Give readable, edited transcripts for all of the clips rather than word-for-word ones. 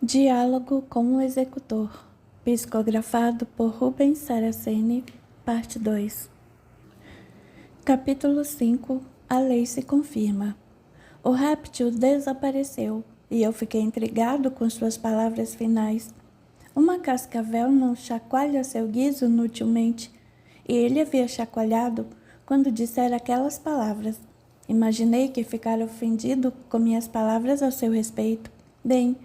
Diálogo com o executor, psicografado por Rubens Saraceni, parte 2. Capítulo 5. A lei se confirma. O réptil desapareceu e eu fiquei intrigado com suas palavras finais. Uma cascavel não chacoalha seu guiso inutilmente, e ele havia chacoalhado quando dissera aquelas palavras. Imaginei que ficara ofendido com minhas palavras ao seu respeito. Bem,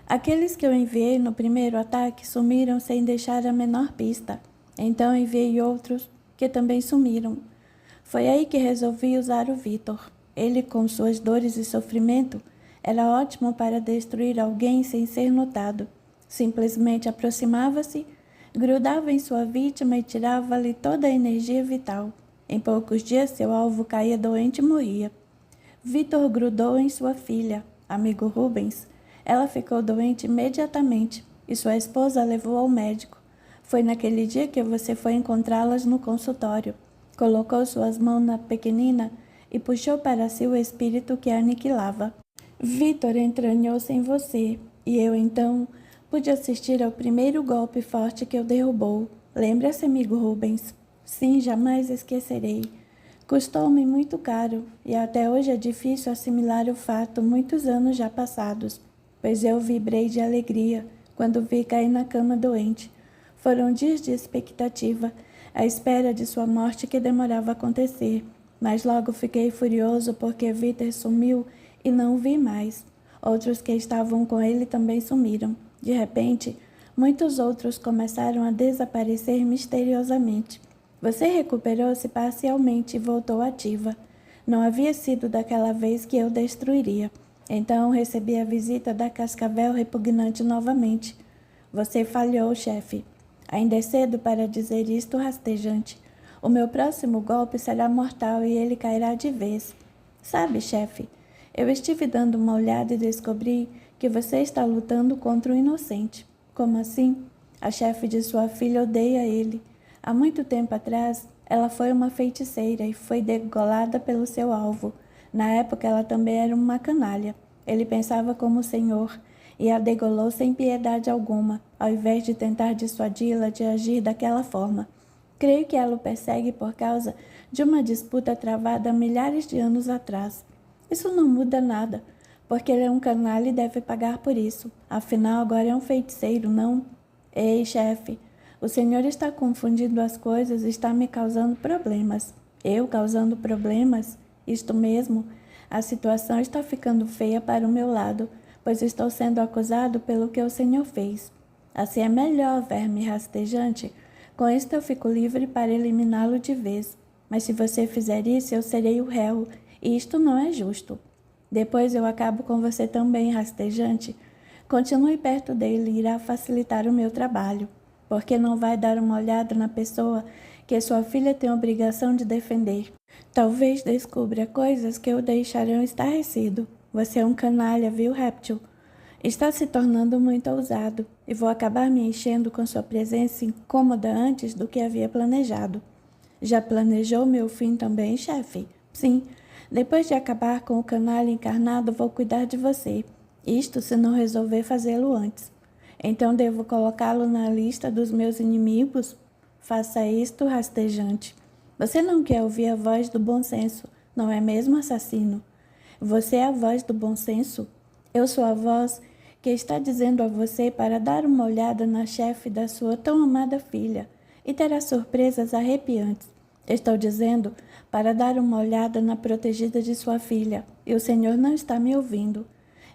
aqueles que eu enviei no primeiro ataque sumiram sem deixar a menor pista. Então enviei outros que também sumiram. Foi aí que resolvi usar o Vitor. Ele, com suas dores e sofrimento, era ótimo para destruir alguém sem ser notado. Simplesmente aproximava-se, grudava em sua vítima e tirava-lhe toda a energia vital. Em poucos dias, seu alvo caía doente e morria. Vitor grudou em sua filha, amigo Rubens. Ela ficou doente imediatamente e sua esposa a levou ao médico. Foi naquele dia que você foi encontrá-las no consultório. Colocou suas mãos na pequenina e puxou para si o espírito que a aniquilava. Vitor entranhou-se em você e eu, então, pude assistir ao primeiro golpe forte que o derrubou. Lembra-se, amigo Rubens? Sim, jamais esquecerei. Custou-me muito caro e até hoje é difícil assimilar o fato muitos anos já passados, pois eu vibrei de alegria quando vi cair na cama doente. Foram dias de expectativa, à espera de sua morte que demorava a acontecer, mas logo fiquei furioso porque Vitor sumiu e não o vi mais. Outros que estavam com ele também sumiram. De repente, muitos outros começaram a desaparecer misteriosamente. Você recuperou-se parcialmente e voltou ativa. Não havia sido daquela vez que eu destruiria. Então recebi a visita da cascavel repugnante novamente. Você falhou, chefe. Ainda é cedo para dizer isto rastejante. O meu próximo golpe será mortal e ele cairá de vez. Sabe, chefe, eu estive dando uma olhada e descobri que você está lutando contra um inocente. Como assim? A chefe de sua filha odeia ele. Há muito tempo atrás, ela foi uma feiticeira e foi degolada pelo seu alvo. Na época, ela também era uma canalha. Ele pensava como o senhor e a degolou sem piedade alguma, ao invés de tentar dissuadi-la de agir daquela forma. Creio que ela o persegue por causa de uma disputa travada há milhares de anos atrás. Isso não muda nada, porque ele é um canalha e deve pagar por isso. Afinal, agora é um feiticeiro, não? Ei, chefe, o senhor está confundindo as coisas e está me causando problemas. Eu causando problemas? Isto mesmo. A situação está ficando feia para o meu lado, pois estou sendo acusado pelo que o senhor fez. Assim é melhor, verme rastejante. Com isto eu fico livre para eliminá-lo de vez. Mas se você fizer isso, eu serei o réu, e isto não é justo. Depois eu acabo com você também, rastejante. Continue perto dele e irá facilitar o meu trabalho, porque não vai dar uma olhada na pessoa que sua filha tem a obrigação de defender. Talvez descubra coisas que o deixarão estarrecido. Você é um canalha, viu, réptil? Está se tornando muito ousado, e vou acabar me enchendo com sua presença incômoda antes do que havia planejado. Já planejou meu fim também, chefe? Sim. Depois de acabar com o canalha encarnado, vou cuidar de você. Isto se não resolver fazê-lo antes. Então devo colocá-lo na lista dos meus inimigos? Faça isto, rastejante. Você não quer ouvir a voz do bom senso, não é mesmo, assassino? Você é a voz do bom senso? Eu sou a voz que está dizendo a você para dar uma olhada na chefe da sua tão amada filha e terá surpresas arrepiantes. Estou dizendo para dar uma olhada na protegida de sua filha, e o senhor não está me ouvindo.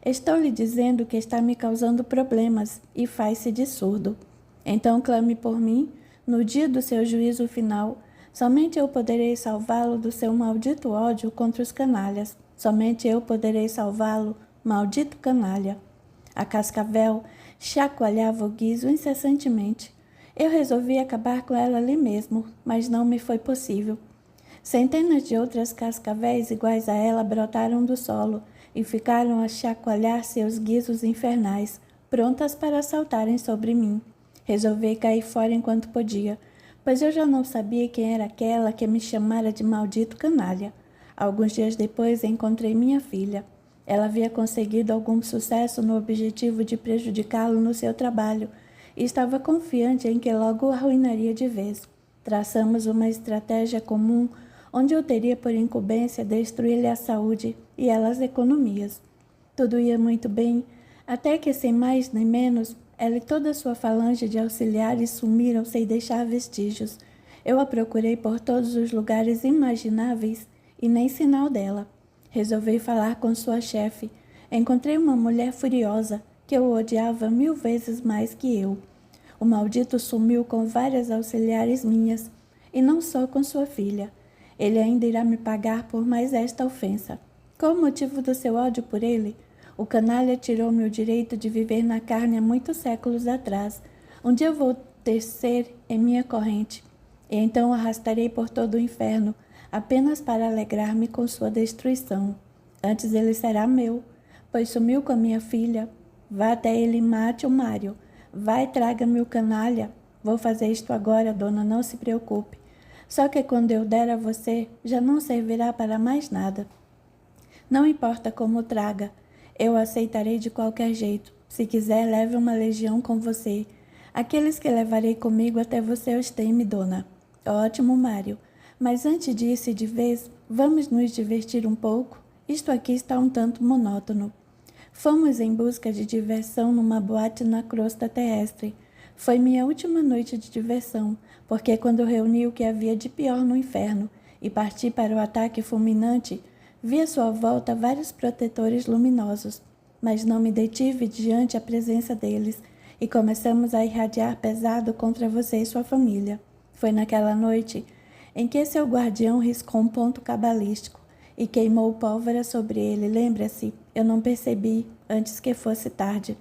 Estou lhe dizendo que está me causando problemas e faz-se de surdo. Então clame por mim, no dia do seu juízo final. Somente eu poderei salvá-lo do seu maldito ódio contra os canalhas. Somente eu poderei salvá-lo, maldito canalha. A cascavel chacoalhava o guiso incessantemente. Eu resolvi acabar com ela ali mesmo, mas não me foi possível. Centenas de outras cascavéis iguais a ela brotaram do solo e ficaram a chacoalhar seus guizos infernais, prontas para saltarem sobre mim. Resolvi cair fora enquanto podia, pois eu já não sabia quem era aquela que me chamara de maldito canalha. Alguns dias depois encontrei minha filha. Ela havia conseguido algum sucesso no objetivo de prejudicá-lo no seu trabalho e estava confiante em que logo o arruinaria de vez. Traçamos uma estratégia comum onde eu teria por incumbência destruir-lhe a saúde e ela as economias. Tudo ia muito bem, até que, sem mais nem menos, ela e toda a sua falange de auxiliares sumiram sem deixar vestígios. Eu a procurei por todos os lugares imagináveis e nem sinal dela. Resolvi falar com sua chefe. Encontrei uma mulher furiosa, que o odiava 1000 vezes mais que eu. O maldito sumiu com várias auxiliares minhas, e não só com sua filha. Ele ainda irá me pagar por mais esta ofensa. Qual o motivo do seu ódio por ele? O canalha tirou-me o direito de viver na carne há muitos séculos atrás. Um dia vou tecer em minha corrente, e então o arrastarei por todo o inferno, apenas para alegrar-me com sua destruição. Antes ele será meu, pois sumiu com a minha filha. Vá até ele e mate o Mário. Vai, traga-me o canalha. Vou fazer isto agora, dona, não se preocupe. Só que quando eu der a você, já não servirá para mais nada. Não importa como traga, eu aceitarei de qualquer jeito. Se quiser, leve uma legião com você. Aqueles que levarei comigo até você os teme, dona. Ótimo, Mário. Mas antes disso e de vez, vamos nos divertir um pouco? Isto aqui está um tanto monótono. Fomos em busca de diversão numa boate na crosta terrestre. Foi minha última noite de diversão, porque quando reuni o que havia de pior no inferno e parti para o ataque fulminante, vi à sua volta vários protetores luminosos, mas não me detive diante a presença deles e começamos a irradiar pesado contra você e sua família. Foi naquela noite em que seu guardião riscou um ponto cabalístico e queimou pólvora sobre ele. Lembra-se, eu não percebi antes que fosse tarde.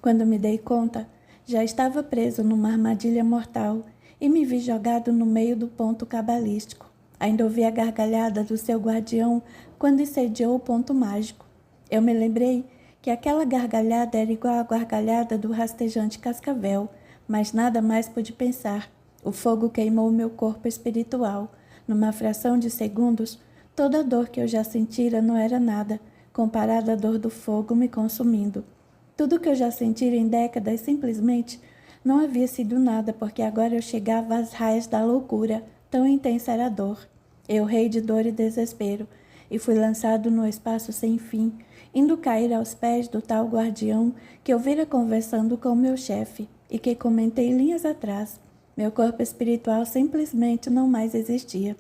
Quando me dei conta, já estava preso numa armadilha mortal e me vi jogado no meio do ponto cabalístico. Ainda ouvi a gargalhada do seu guardião quando incendiou o ponto mágico. Eu me lembrei que aquela gargalhada era igual à gargalhada do rastejante cascavel, mas nada mais pude pensar. O fogo queimou meu corpo espiritual. Numa fração de segundos, toda a dor que eu já sentira não era nada, comparada à dor do fogo me consumindo. Tudo que eu já sentira em décadas simplesmente não havia sido nada, porque agora eu chegava às raias da loucura, tão intensa era a dor. Eu rei de dor e desespero, e fui lançado no espaço sem fim, indo cair aos pés do tal guardião que eu vira conversando com meu chefe, e que comentei linhas atrás. Meu corpo espiritual simplesmente não mais existia.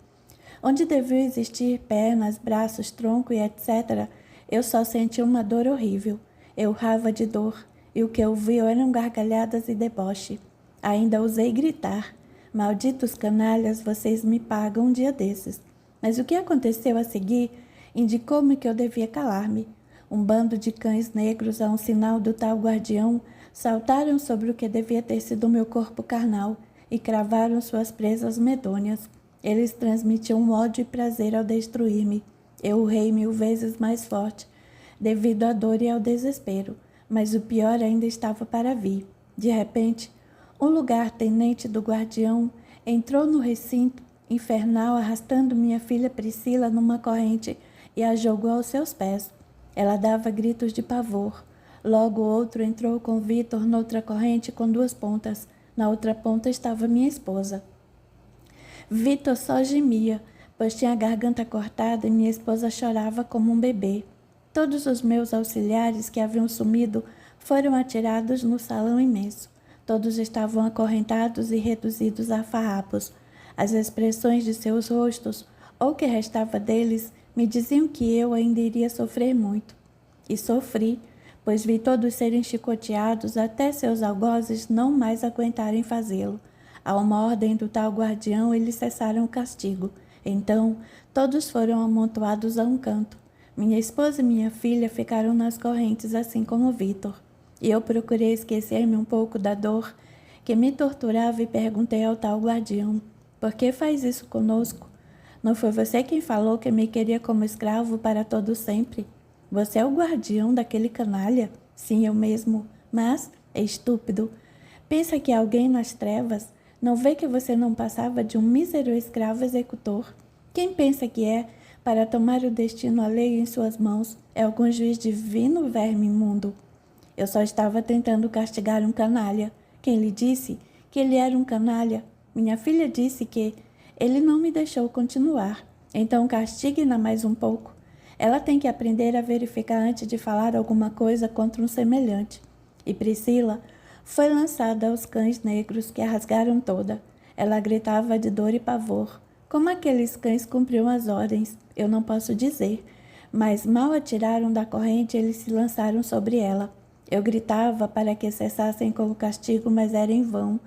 Onde deviam existir pernas, braços, tronco e etc., eu só senti uma dor horrível. Eu urrava de dor, e o que eu vi eram gargalhadas e deboche. Ainda ousei gritar. Malditos canalhas, vocês me pagam um dia desses. Mas o que aconteceu a seguir indicou-me que eu devia calar-me. Um bando de cães negros, a um sinal do tal guardião, saltaram sobre o que devia ter sido meu corpo carnal e cravaram suas presas medonhas. Eles transmitiam ódio e prazer ao destruir-me. Eu urrei 1000 vezes mais forte, devido à dor e ao desespero, mas o pior ainda estava para vir. De repente, um lugar-tenente do guardião entrou no recinto infernal arrastando minha filha Priscila numa corrente e a jogou aos seus pés. Ela dava gritos de pavor. Logo outro entrou com Vitor noutra corrente com 2 pontas. Na outra ponta estava minha esposa. Vitor só gemia, pois tinha a garganta cortada e minha esposa chorava como um bebê. Todos os meus auxiliares que haviam sumido foram atirados no salão imenso. Todos estavam acorrentados e reduzidos a farrapos. As expressões de seus rostos, ou o que restava deles, me diziam que eu ainda iria sofrer muito. E sofri, pois vi todos serem chicoteados até seus algozes não mais aguentarem fazê-lo. A uma ordem do tal guardião, eles cessaram o castigo. Então, todos foram amontoados a um canto. Minha esposa e minha filha ficaram nas correntes, assim como Vitor. E eu procurei esquecer-me um pouco da dor que me torturava e perguntei ao tal guardião: por que faz isso conosco? Não foi você quem falou que me queria como escravo para todo sempre? Você é o guardião daquele canalha? Sim, eu mesmo. Mas, é estúpido. Pensa que alguém nas trevas não vê que você não passava de um mísero escravo executor. Quem pensa que é, para tomar o destino alheio em suas mãos é algum juiz divino, verme imundo. Eu só estava tentando castigar um canalha. Quem lhe disse que ele era um canalha? Minha filha disse que ele não me deixou continuar. Então castigue-na mais um pouco. Ela tem que aprender a verificar antes de falar alguma coisa contra um semelhante. E Priscila foi lançada aos cães negros que a rasgaram toda. Ela gritava de dor e pavor. Como aqueles cães cumpriam as ordens, eu não posso dizer. Mas mal a tiraram da corrente, eles se lançaram sobre ela. Eu gritava para que cessassem com o castigo, mas era em vão.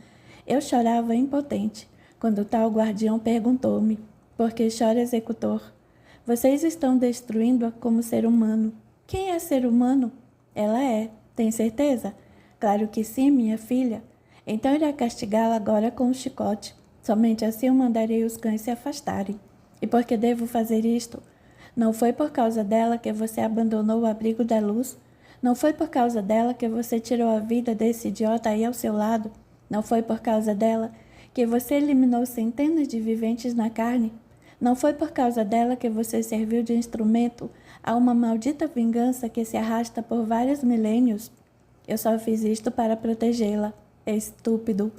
Eu chorava impotente, quando tal guardião perguntou-me: por que chora, executor? Vocês estão destruindo-a como ser humano. Quem é ser humano? Ela é. Tem certeza? Claro que sim, minha filha. Então irá castigá-la agora com um chicote. Somente assim eu mandarei os cães se afastarem. E por que devo fazer isto? Não foi por causa dela que você abandonou o abrigo da luz? Não foi por causa dela que você tirou a vida desse idiota aí ao seu lado? Não foi por causa dela que você eliminou centenas de viventes na carne? Não foi por causa dela que você serviu de instrumento a uma maldita vingança que se arrasta por vários milênios? Eu só fiz isto para protegê-la. Estúpido.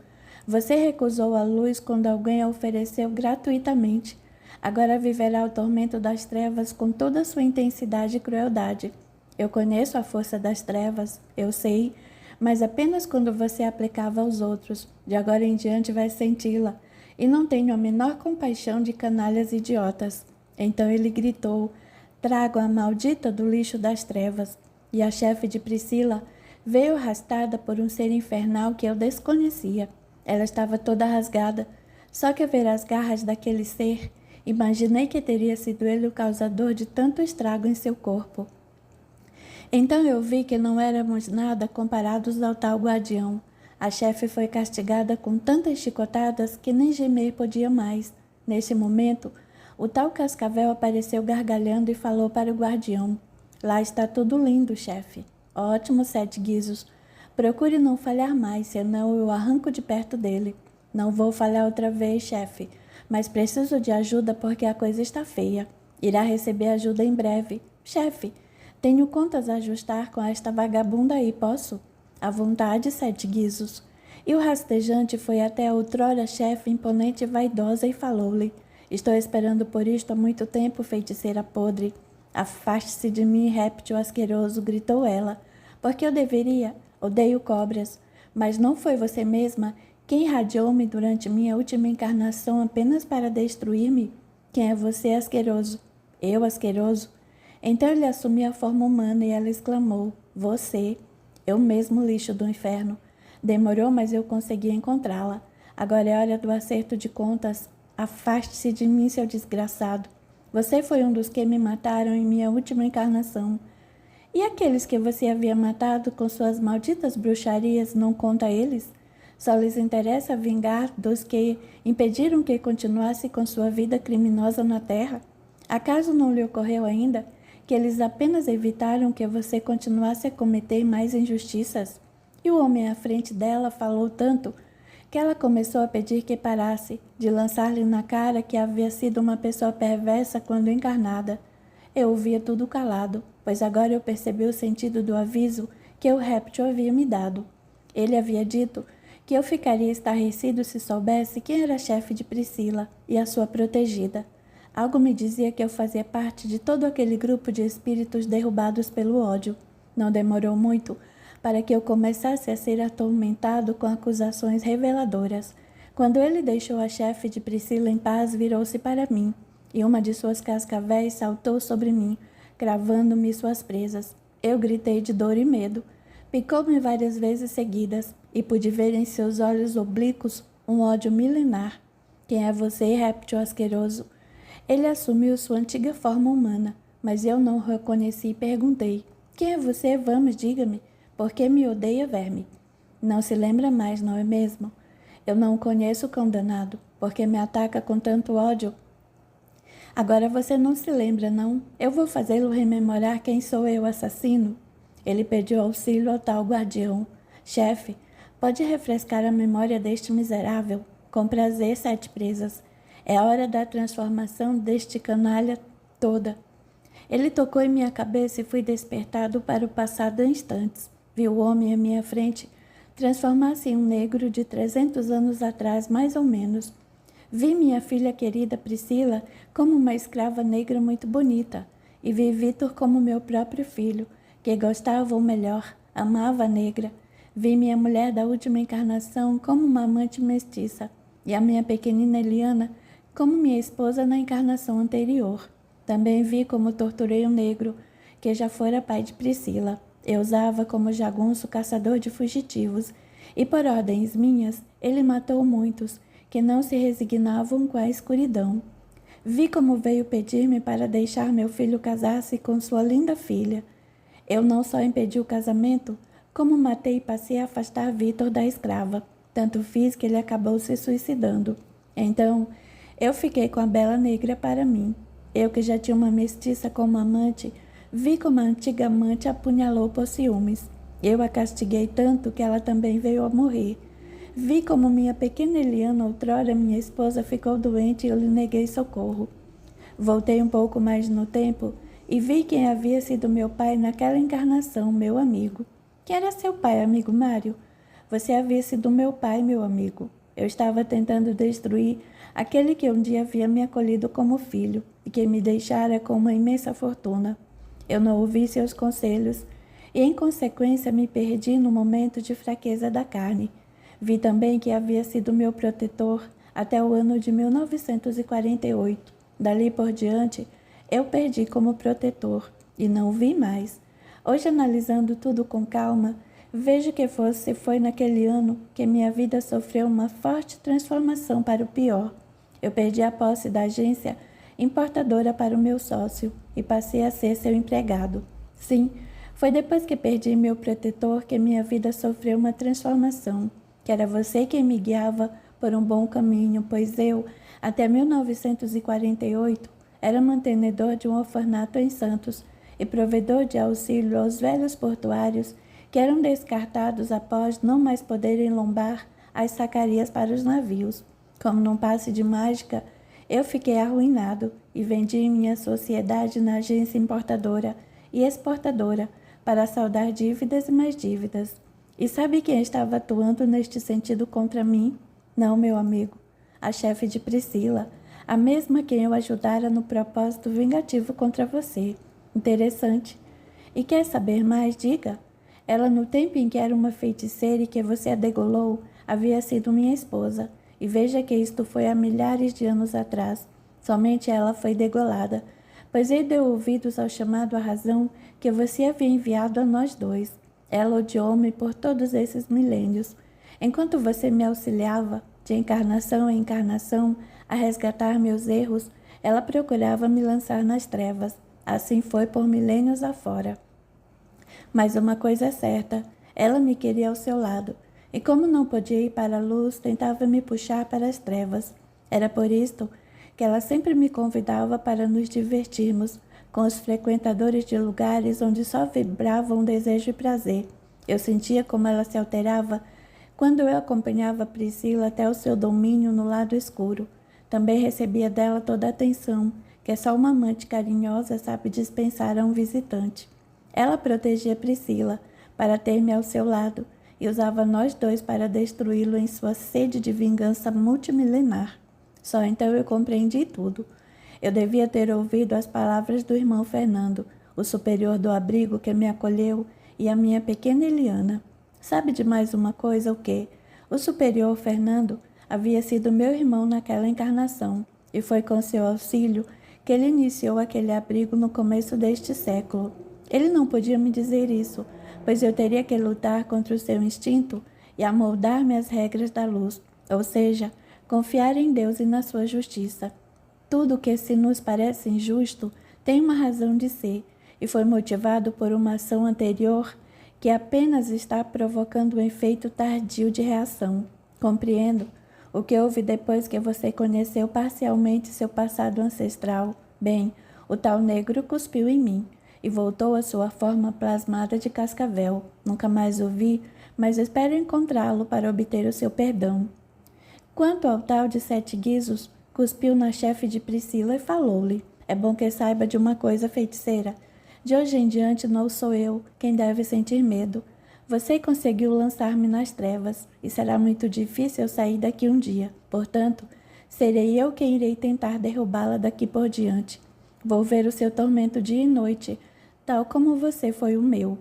Você recusou a luz quando alguém a ofereceu gratuitamente. Agora viverá o tormento das trevas com toda a sua intensidade e crueldade. Eu conheço a força das trevas, eu sei, mas apenas quando você aplicava aos outros. De agora em diante vai senti-la. E não tenho a menor compaixão de canalhas idiotas. Então ele gritou: trago a maldita do lixo das trevas. E a chefe de Priscila veio arrastada por um ser infernal que eu desconhecia. Ela estava toda rasgada. Só que ao ver as garras daquele ser, imaginei que teria sido ele o causador de tanto estrago em seu corpo. Então eu vi que não éramos nada comparados ao tal guardião. A chefe foi castigada com tantas chicotadas que nem gemer podia mais. Nesse momento, o tal cascavel apareceu gargalhando e falou para o guardião: lá está tudo lindo, chefe. Ótimo, Sete Guizos. Procure não falhar mais, senão eu arranco de perto dele. Não vou falhar outra vez, chefe, mas preciso de ajuda porque a coisa está feia. Irá receber ajuda em breve. Chefe, tenho contas a ajustar com esta vagabunda aí, posso? À vontade, Sete Guizos. E o rastejante foi até a outrora chefe imponente e vaidosa e falou-lhe: estou esperando por isto há muito tempo, feiticeira podre. Afaste-se de mim, réptil asqueroso, gritou ela. Porque eu deveria? Odeio cobras. Mas não foi você mesma quem irradiou-me durante minha última encarnação apenas para destruir-me? Quem é você, asqueroso? Eu, asqueroso? Então ele assumiu a forma humana e ela exclamou: você. Eu mesmo, lixo do inferno. Demorou, mas eu consegui encontrá-la. Agora é hora do acerto de contas. Afaste-se de mim, seu desgraçado. Você foi um dos que me mataram em minha última encarnação. E aqueles que você havia matado com suas malditas bruxarias, não conta eles? Só lhes interessa vingar dos que impediram que continuasse com sua vida criminosa na terra? Acaso não lhe ocorreu ainda que eles apenas evitaram que você continuasse a cometer mais injustiças? E o homem à frente dela falou tanto que ela começou a pedir que parasse, de lançar-lhe na cara que havia sido uma pessoa perversa quando encarnada. Eu ouvia tudo calado, pois agora eu percebi o sentido do aviso que o réptil havia me dado. Ele havia dito que eu ficaria estarrecido se soubesse quem era a chefe de Priscila e a sua protegida. Algo me dizia que eu fazia parte de todo aquele grupo de espíritos derrubados pelo ódio. Não demorou muito para que eu começasse a ser atormentado com acusações reveladoras. Quando ele deixou a chefe de Priscila em paz, virou-se para mim, e uma de suas cascavéis saltou sobre mim, cravando-me suas presas. Eu gritei de dor e medo. Picou-me várias vezes seguidas, e pude ver em seus olhos oblíquos um ódio milenar. Quem é você, réptil asqueroso? Ele assumiu sua antiga forma humana, mas eu não o reconheci e perguntei: quem é você? Vamos, diga-me. Por que me odeia, verme? Não se lembra mais, não é mesmo? Eu não o conheço, cão danado, porque me ataca com tanto ódio. Agora você não se lembra, não? Eu vou fazê-lo rememorar quem sou eu, assassino. Ele pediu auxílio ao tal guardião. Chefe, pode refrescar a memória deste miserável? Com prazer, Sete Presas. É hora da transformação deste canalha toda. Ele tocou em minha cabeça e fui despertado para o passado em instantes. Vi o homem à minha frente transformar-se em um negro de 300 anos atrás, mais ou menos. Vi minha filha querida Priscila como uma escrava negra muito bonita, e vi Vitor como meu próprio filho, que gostava, ou melhor, amava a negra. Vi minha mulher da última encarnação como uma amante mestiça, e a minha pequenina Eliana como minha esposa na encarnação anterior. Também vi como torturei o negro, que já fora pai de Priscila. Eu usava como jagunço caçador de fugitivos, e por ordens minhas, ele matou muitos, que não se resignavam com a escuridão. Vi como veio pedir-me para deixar meu filho casar-se com sua linda filha. Eu não só impedi o casamento, como matei e passei a afastar Vitor da escrava. Tanto fiz que ele acabou se suicidando. Então, eu fiquei com a bela negra para mim. Eu, que já tinha uma mestiça como amante, vi como a antiga amante a apunhalou por ciúmes. Eu a castiguei tanto que ela também veio a morrer. Vi como minha pequena Eliana, outrora minha esposa, ficou doente e eu lhe neguei socorro. Voltei um pouco mais no tempo e vi quem havia sido meu pai naquela encarnação, meu amigo. Quem era seu pai, amigo Mário? Você havia sido meu pai, meu amigo. Eu estava tentando destruir aquele que um dia havia me acolhido como filho e que me deixara com uma imensa fortuna. Eu não ouvi seus conselhos e, em consequência, me perdi no momento de fraqueza da carne. Vi também que havia sido meu protetor até o ano de 1948. Dali por diante, eu perdi como protetor e não o vi mais. Hoje, analisando tudo com calma, vejo que foi naquele ano que minha vida sofreu uma forte transformação para o pior. Eu perdi a posse da agência importadora para o meu sócio e passei a ser seu empregado. Sim, foi depois que perdi meu protetor que minha vida sofreu uma transformação. Que era você quem me guiava por um bom caminho, pois eu, até 1948, era mantenedor de um orfanato em Santos e provedor de auxílio aos velhos portuários que eram descartados após não mais poderem lombar as sacarias para os navios. Como num passe de mágica, eu fiquei arruinado e vendi minha sociedade na agência importadora e exportadora para saldar dívidas e mais dívidas. E sabe quem estava atuando neste sentido contra mim? Não, meu amigo. A chefe de Priscila, a mesma quem eu ajudara no propósito vingativo contra você. Interessante. E quer saber mais? Diga. Ela, no tempo em que era uma feiticeira e que você a degolou, havia sido minha esposa. E veja que isto foi há milhares de anos atrás. Somente ela foi degolada, pois ele deu ouvidos ao chamado à razão que você havia enviado a nós dois. Ela odiou-me por todos esses milênios. Enquanto você me auxiliava, de encarnação em encarnação, a resgatar meus erros, ela procurava me lançar nas trevas. Assim foi por milênios afora. Mas uma coisa é certa, ela me queria ao seu lado, e como não podia ir para a luz, tentava me puxar para as trevas. Era por isto que ela sempre me convidava para nos divertirmos, com os frequentadores de lugares onde só vibrava um desejo e prazer. Eu sentia como ela se alterava quando eu acompanhava Priscila até o seu domínio no lado escuro. Também recebia dela toda a atenção que só uma amante carinhosa sabe dispensar a um visitante. Ela protegia Priscila para ter-me ao seu lado e usava nós dois para destruí-lo em sua sede de vingança multimilenar. Só então eu compreendi tudo. Eu devia ter ouvido as palavras do irmão Fernando, o superior do abrigo que me acolheu, e a minha pequena Eliana. Sabe de mais uma coisa o quê? O superior Fernando havia sido meu irmão naquela encarnação, e foi com seu auxílio que ele iniciou aquele abrigo no começo deste século. Ele não podia me dizer isso, pois eu teria que lutar contra o seu instinto e amoldar-me às regras da luz, ou seja, confiar em Deus e na sua justiça. Tudo que se nos parece injusto tem uma razão de ser e foi motivado por uma ação anterior que apenas está provocando um efeito tardio de reação. Compreendo o que houve depois que você conheceu parcialmente seu passado ancestral. Bem, o tal negro cuspiu em mim e voltou à sua forma plasmada de cascavel. Nunca mais o vi, mas espero encontrá-lo para obter o seu perdão. Quanto ao tal de 7 guizos, cuspiu na chefe de Priscila e falou-lhe. É bom que saiba de uma coisa, feiticeira. De hoje em diante não sou eu quem deve sentir medo. Você conseguiu lançar-me nas trevas, e será muito difícil eu sair daqui um dia. Portanto, serei eu quem irei tentar derrubá-la daqui por diante. Vou ver o seu tormento dia e noite, tal como você foi o meu.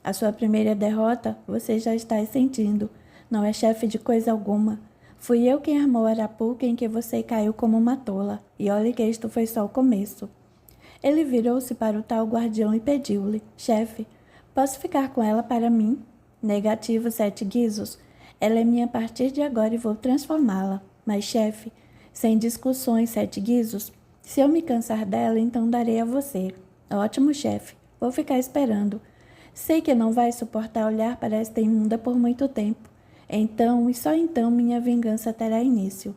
A sua primeira derrota você já está sentindo. Não é chefe de coisa alguma. Fui eu quem armou a arapuca em que você caiu como uma tola, e olhe que isto foi só o começo. Ele virou-se para o tal guardião e pediu-lhe: chefe, posso ficar com ela para mim? Negativo, 7 guizos. Ela é minha a partir de agora e vou transformá-la. Mas, chefe, sem discussões, 7 guizos. Se eu me cansar dela, então darei a você. Ótimo, chefe. Vou ficar esperando. Sei que não vai suportar olhar para esta imunda por muito tempo. Então, e só então, minha vingança terá início.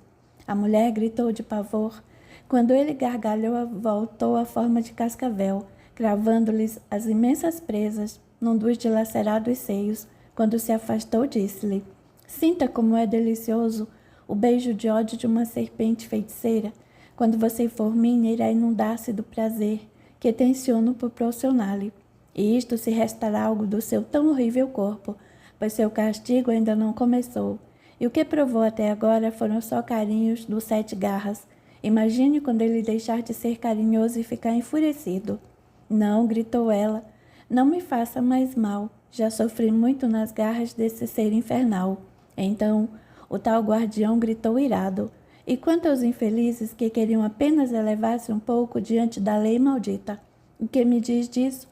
A mulher gritou de pavor. Quando ele gargalhou, voltou à forma de cascavel, cravando-lhes as imensas presas num dos dilacerados seios. Quando se afastou, disse-lhe: sinta como é delicioso o beijo de ódio de uma serpente feiticeira. Quando você for minha, irá inundar-se do prazer que tenciono proporcionar-lhe. E isto se restará algo do seu tão horrível corpo, pois seu castigo ainda não começou. E o que provou até agora foram só carinhos dos 7 garras. Imagine quando ele deixar de ser carinhoso e ficar enfurecido. Não, gritou ela, não me faça mais mal. Já sofri muito nas garras desse ser infernal. Então, o tal guardião gritou irado. E quanto aos infelizes que queriam apenas elevar-se um pouco diante da lei maldita? O que me diz disso?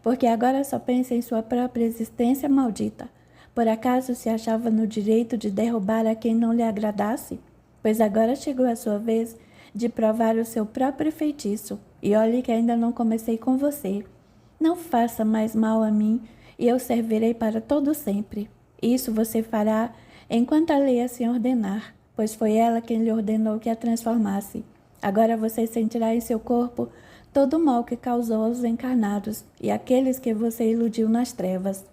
Porque agora só pensa em sua própria existência maldita. Por acaso se achava no direito de derrubar a quem não lhe agradasse? Pois agora chegou a sua vez de provar o seu próprio feitiço. E olhe que ainda não comecei com você. Não faça mais mal a mim, e eu servirei para todo sempre. Isso você fará enquanto a lei assim ordenar, pois foi ela quem lhe ordenou que a transformasse. Agora você sentirá em seu corpo todo o mal que causou aos encarnados e aqueles que você iludiu nas trevas.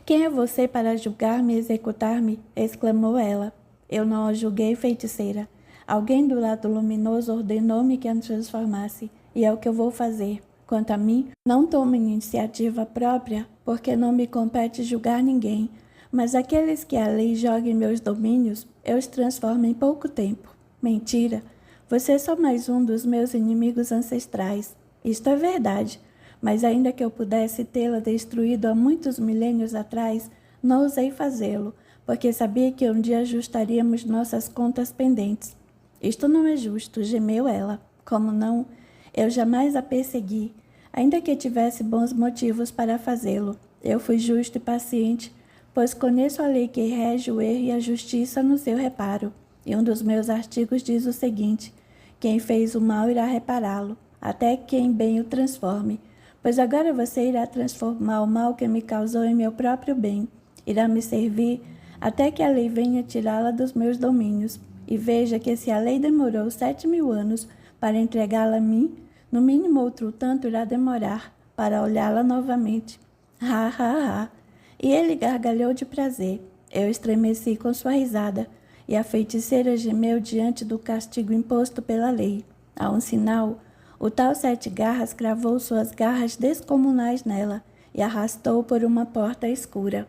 Quem é você para julgar-me e executar-me? Exclamou ela. Eu não a julguei, feiticeira. Alguém do lado luminoso ordenou-me que a transformasse, e é o que eu vou fazer. Quanto a mim, não tomo iniciativa própria, porque não me compete julgar ninguém, mas aqueles que a lei joga em meus domínios, eu os transformo em pouco tempo. Mentira! Você é só mais um dos meus inimigos ancestrais. Isto é verdade, mas ainda que eu pudesse tê-la destruído há muitos milênios atrás, não ousei fazê-lo, porque sabia que um dia ajustaríamos nossas contas pendentes. Isto não é justo, gemeu ela. Como não? Eu jamais a persegui, ainda que tivesse bons motivos para fazê-lo. Eu fui justo e paciente, pois conheço a lei que rege o erro e a justiça no seu reparo. E um dos meus artigos diz o seguinte: quem fez o mal irá repará-lo, até quem bem o transforme. Pois agora você irá transformar o mal que me causou em meu próprio bem. Irá me servir até que a lei venha tirá-la dos meus domínios. E veja que se a lei demorou 7.000 anos para entregá-la a mim, no mínimo outro tanto irá demorar para olhá-la novamente. Ha, ha, ha. E ele gargalhou de prazer. Eu estremeci com sua risada, e a feiticeira gemeu diante do castigo imposto pela lei. A um sinal, o tal 7 garras cravou suas garras descomunais nela e arrastou por uma porta escura.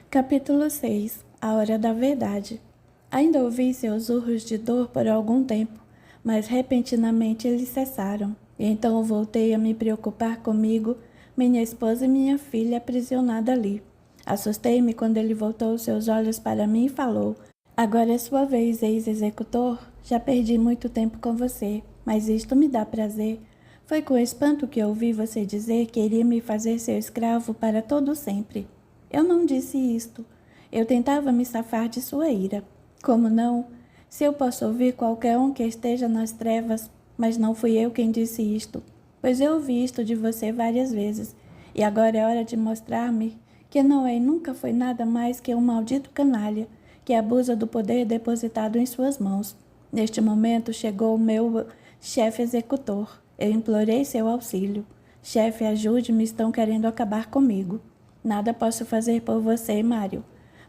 Capítulo 6. A hora da verdade. Ainda ouvi seus urros de dor por algum tempo, mas repentinamente eles cessaram. E então voltei a me preocupar comigo, minha esposa e minha filha aprisionada ali. Assustei-me quando ele voltou seus olhos para mim e falou: agora é sua vez, ex-executor. Já perdi muito tempo com você, mas isto me dá prazer. Foi com espanto que ouvi você dizer que iria me fazer seu escravo para todo sempre. Eu não disse isto. Eu tentava me safar de sua ira. Como não? Se eu posso ouvir qualquer um que esteja nas trevas, mas não fui eu quem disse isto, pois eu ouvi isto de você várias vezes, e agora é hora de mostrar-me que não é e nunca foi nada mais que um maldito canalha que abusa do poder depositado em suas mãos. Neste momento chegou o meu chefe executor. Eu implorei seu auxílio. Chefe, ajude-me, estão querendo acabar comigo. Nada posso fazer por você, Mário,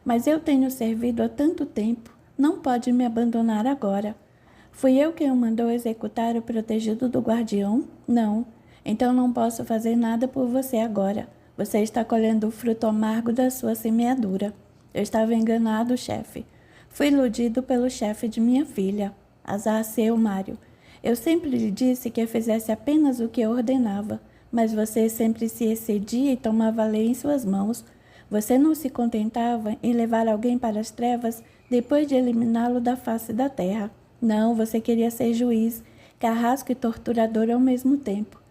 mas eu tenho servido há tanto tempo. Não pode me abandonar agora. Fui eu quem o mandou executar o protegido do guardião? Não. Então não posso fazer nada por você agora. Você está colhendo o fruto amargo da sua semeadura. Eu estava enganado, chefe. Fui iludido pelo chefe de minha filha. Azar seu, Mário. Eu sempre lhe disse que eu fizesse apenas o que eu ordenava, mas você sempre se excedia e tomava a lei em suas mãos. Você não se contentava em levar alguém para as trevas depois de eliminá-lo da face da terra. Não, você queria ser juiz, carrasco e torturador ao mesmo tempo.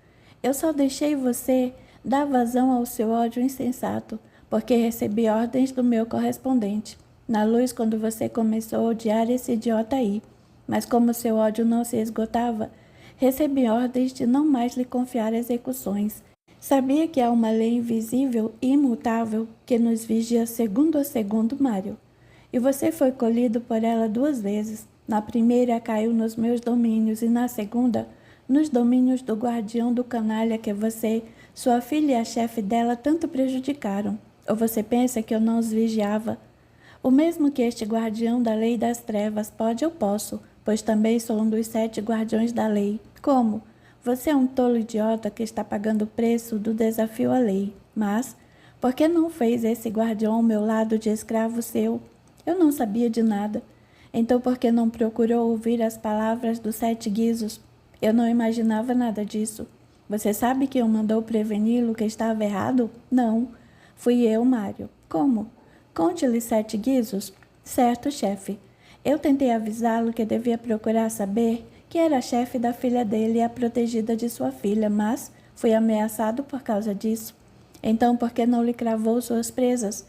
Eu só deixei você dar vazão ao seu ódio insensato, porque recebi ordens do meu correspondente, na luz quando você começou a odiar esse idiota aí. Mas como seu ódio não se esgotava, recebi ordens de não mais lhe confiar execuções. Sabia que há uma lei invisível e imutável que nos vigia segundo a segundo, Mário. E você foi colhido por ela 2 vezes. Na primeira caiu nos meus domínios e na segunda, nos domínios do guardião do canalha que você, sua filha e a chefe dela tanto prejudicaram. Ou você pensa que eu não os vigiava? O mesmo que este guardião da lei das trevas pode, eu posso, pois também sou um dos 7 guardiões da lei. Como? Você é um tolo idiota que está pagando o preço do desafio à lei. Mas, por que não fez esse guardião ao meu lado de escravo seu? Eu não sabia de nada. Então por que não procurou ouvir as palavras dos 7 guizos? Eu não imaginava nada disso. Você sabe que eu mandou preveni-lo que estava errado? Não. Fui eu, Mário. Como? Conte-lhe 7 guizos? Certo, chefe. Eu tentei avisá-lo que devia procurar saber que era a chefe da filha dele e a protegida de sua filha, mas fui ameaçado por causa disso. Então por que não lhe cravou suas presas?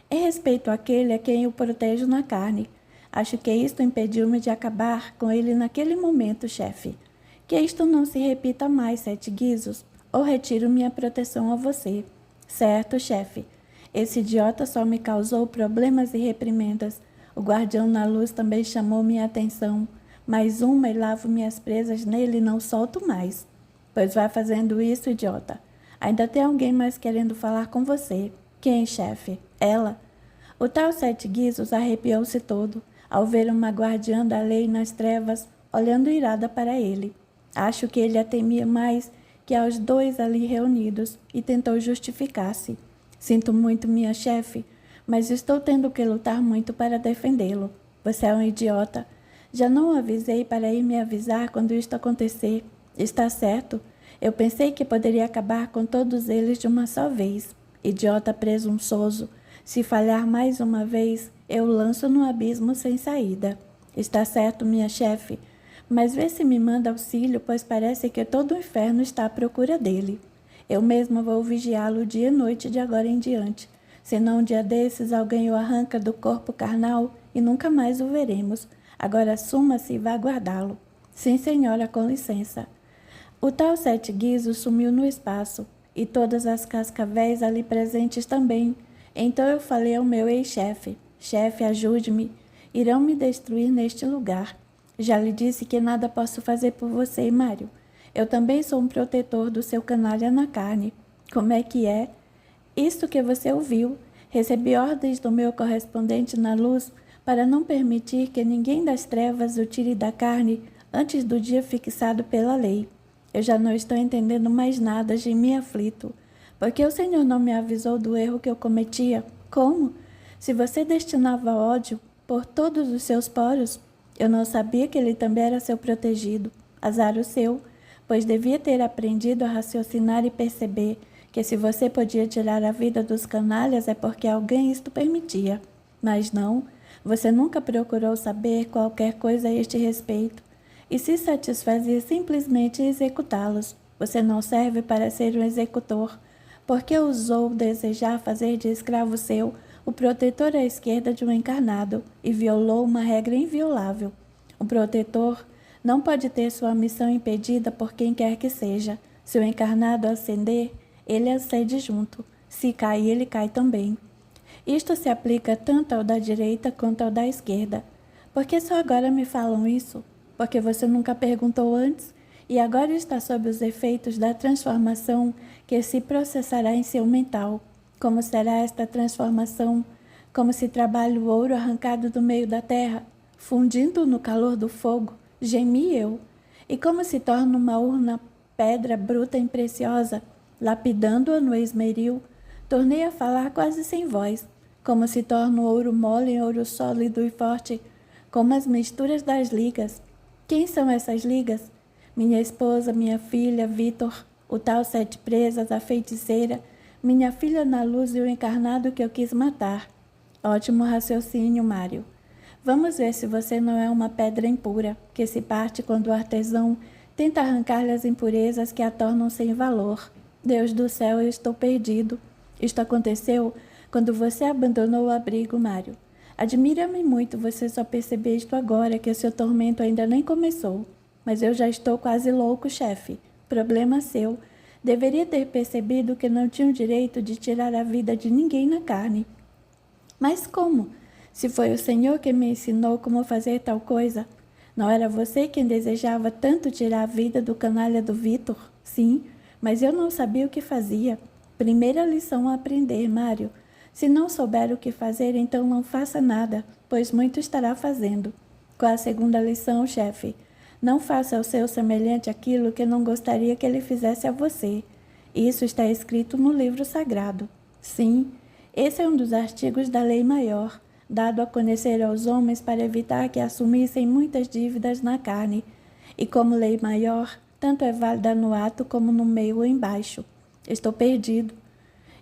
Em respeito àquele a quem eu protejo na carne. Acho que isto impediu-me de acabar com ele naquele momento, chefe. Que isto não se repita mais, 7 guizos, ou retiro minha proteção a você. Certo, chefe. Esse idiota só me causou problemas e reprimendas. O guardião na luz também chamou minha atenção. Mais uma e lavo minhas presas nele e não solto mais. Pois vai fazendo isso, idiota. Ainda tem alguém mais querendo falar com você. Quem, chefe? Ela. O tal 7 guizos arrepiou-se todo ao ver uma guardiã da lei nas trevas, olhando irada para ele. Acho que ele a temia mais que aos 2 ali reunidos e tentou justificar-se. Sinto muito, minha chefe, mas estou tendo que lutar muito para defendê-lo. Você é um idiota. Já não o avisei para ir me avisar quando isto acontecer. Está certo. Eu pensei que poderia acabar com todos eles de uma só vez. Idiota presunçoso. Se falhar mais uma vez, eu o lanço no abismo sem saída. Está certo, minha chefe. Mas vê se me manda auxílio, pois parece que todo o inferno está à procura dele. Eu mesma vou vigiá-lo dia e noite de agora em diante. Senão um dia desses alguém o arranca do corpo carnal e nunca mais o veremos. Agora suma-se e vá guardá-lo. Sim, senhora, com licença. O tal 7 guizos sumiu no espaço, e todas as cascavéis ali presentes também. Então eu falei ao meu ex-chefe: chefe, ajude-me. Irão me destruir neste lugar. Já lhe disse que nada posso fazer por você, Mário. Eu também sou um protetor do seu canalha na carne. Como é que é? Isto que você ouviu. Recebi ordens do meu correspondente na luz para não permitir que ninguém das trevas o tire da carne antes do dia fixado pela lei. Eu já não estou entendendo mais nada, gemi aflito. Por que o Senhor não me avisou do erro que eu cometia? Como? Se você destinava ódio por todos os seus poros, eu não sabia que ele também era seu protegido. Azar o seu, pois devia ter aprendido a raciocinar e perceber que se você podia tirar a vida dos canalhas é porque alguém isto permitia. Mas não, você nunca procurou saber qualquer coisa a este respeito e se satisfazia simplesmente em executá-los. Você não serve para ser um executor, porque ousou desejar fazer de escravo seu o protetor à esquerda de um encarnado e violou uma regra inviolável. O protetor não pode ter sua missão impedida por quem quer que seja. Se o encarnado ascender, ele ascende junto. Se cair, ele cai também. Isto se aplica tanto ao da direita quanto ao da esquerda. Por que só agora me falam isso? Porque você nunca perguntou antes e agora está sob os efeitos da transformação que se processará em seu mental. Como será esta transformação? Como se trabalha o ouro arrancado do meio da terra, fundindo no calor do fogo Gemi eu. E como se torna uma urna pedra bruta e preciosa, lapidando-a no esmeril, tornei a falar quase sem voz, como se torna o ouro mole em ouro sólido e forte, como as misturas das ligas. Quem são essas ligas? Minha esposa, minha filha, Vitor, o tal Sete Presas, a feiticeira, minha filha na luz e o encarnado que eu quis matar. Ótimo raciocínio, Mário. Vamos ver se você não é uma pedra impura, que se parte quando o artesão tenta arrancar-lhe as impurezas que a tornam sem valor. Deus do céu, eu estou perdido. Isto aconteceu quando você abandonou o abrigo, Mário. Admira-me muito você só perceber isto agora, que o seu tormento ainda nem começou. Mas eu já estou quase louco, chefe. Problema seu. Deveria ter percebido que não tinha o direito de tirar a vida de ninguém na carne. Mas como? Se foi o Senhor que me ensinou como fazer tal coisa, não era você quem desejava tanto tirar a vida do canalha do Vitor? Sim, mas eu não sabia o que fazia. Primeira lição a aprender, Mário. Se não souber o que fazer, então não faça nada, pois muito estará fazendo. Qual a segunda lição, chefe? Não faça ao seu semelhante aquilo que não gostaria que ele fizesse a você. Isso está escrito no livro sagrado. Sim, esse é um dos artigos da lei maior, dado a conhecer aos homens para evitar que assumissem muitas dívidas na carne. E como lei maior, tanto é válida no ato como no meio ou embaixo. Estou perdido.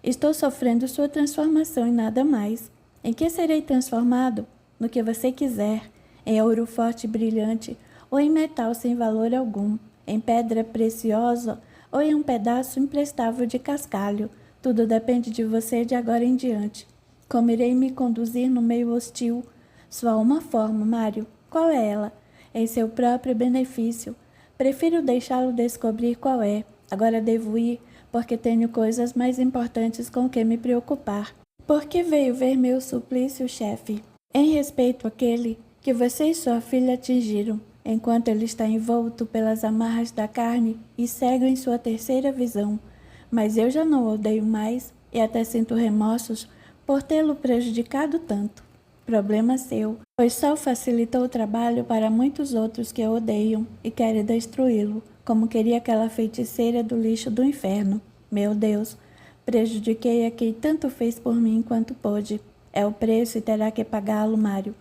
Estou sofrendo sua transformação e nada mais. Em que serei transformado? No que você quiser, em ouro forte e brilhante, ou em metal sem valor algum, em pedra preciosa ou em um pedaço imprestável de cascalho. Tudo depende de você de agora em diante. Como irei me conduzir no meio hostil? Só há uma forma, Mário. Qual é ela? Em seu próprio benefício. Prefiro deixá-lo descobrir qual é. Agora devo ir, porque tenho coisas mais importantes com que me preocupar. Por que veio ver meu suplício, chefe? Em respeito àquele que você e sua filha atingiram, enquanto ele está envolto pelas amarras da carne e cego em sua terceira visão. Mas eu já não o odeio mais e até sinto remorsos por tê-lo prejudicado tanto. Problema seu, pois só facilitou o trabalho para muitos outros que o odeiam e querem destruí-lo, como queria aquela feiticeira do lixo do inferno. Meu Deus, prejudiquei a quem tanto fez por mim quanto pôde. É o preço e terá que pagá-lo, Mário.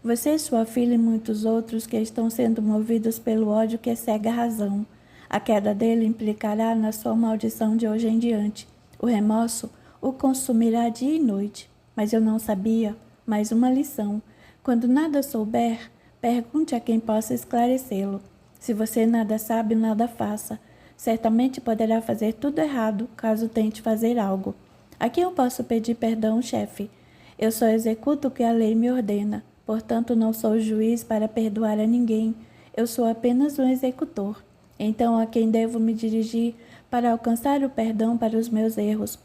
Você, sua filha e muitos outros que estão sendo movidos pelo ódio que cega a razão. A queda dele implicará na sua maldição de hoje em diante. O remorso o consumirá dia e noite. Mas eu não sabia. Mais uma lição. Quando nada souber, pergunte a quem possa esclarecê-lo. Se você nada sabe, nada faça. Certamente poderá fazer tudo errado, caso tente fazer algo. A quem eu posso pedir perdão, chefe? Eu só executo o que a lei me ordena. Portanto, não sou juiz para perdoar a ninguém. Eu sou apenas um executor. Então, a quem devo me dirigir para alcançar o perdão para os meus erros?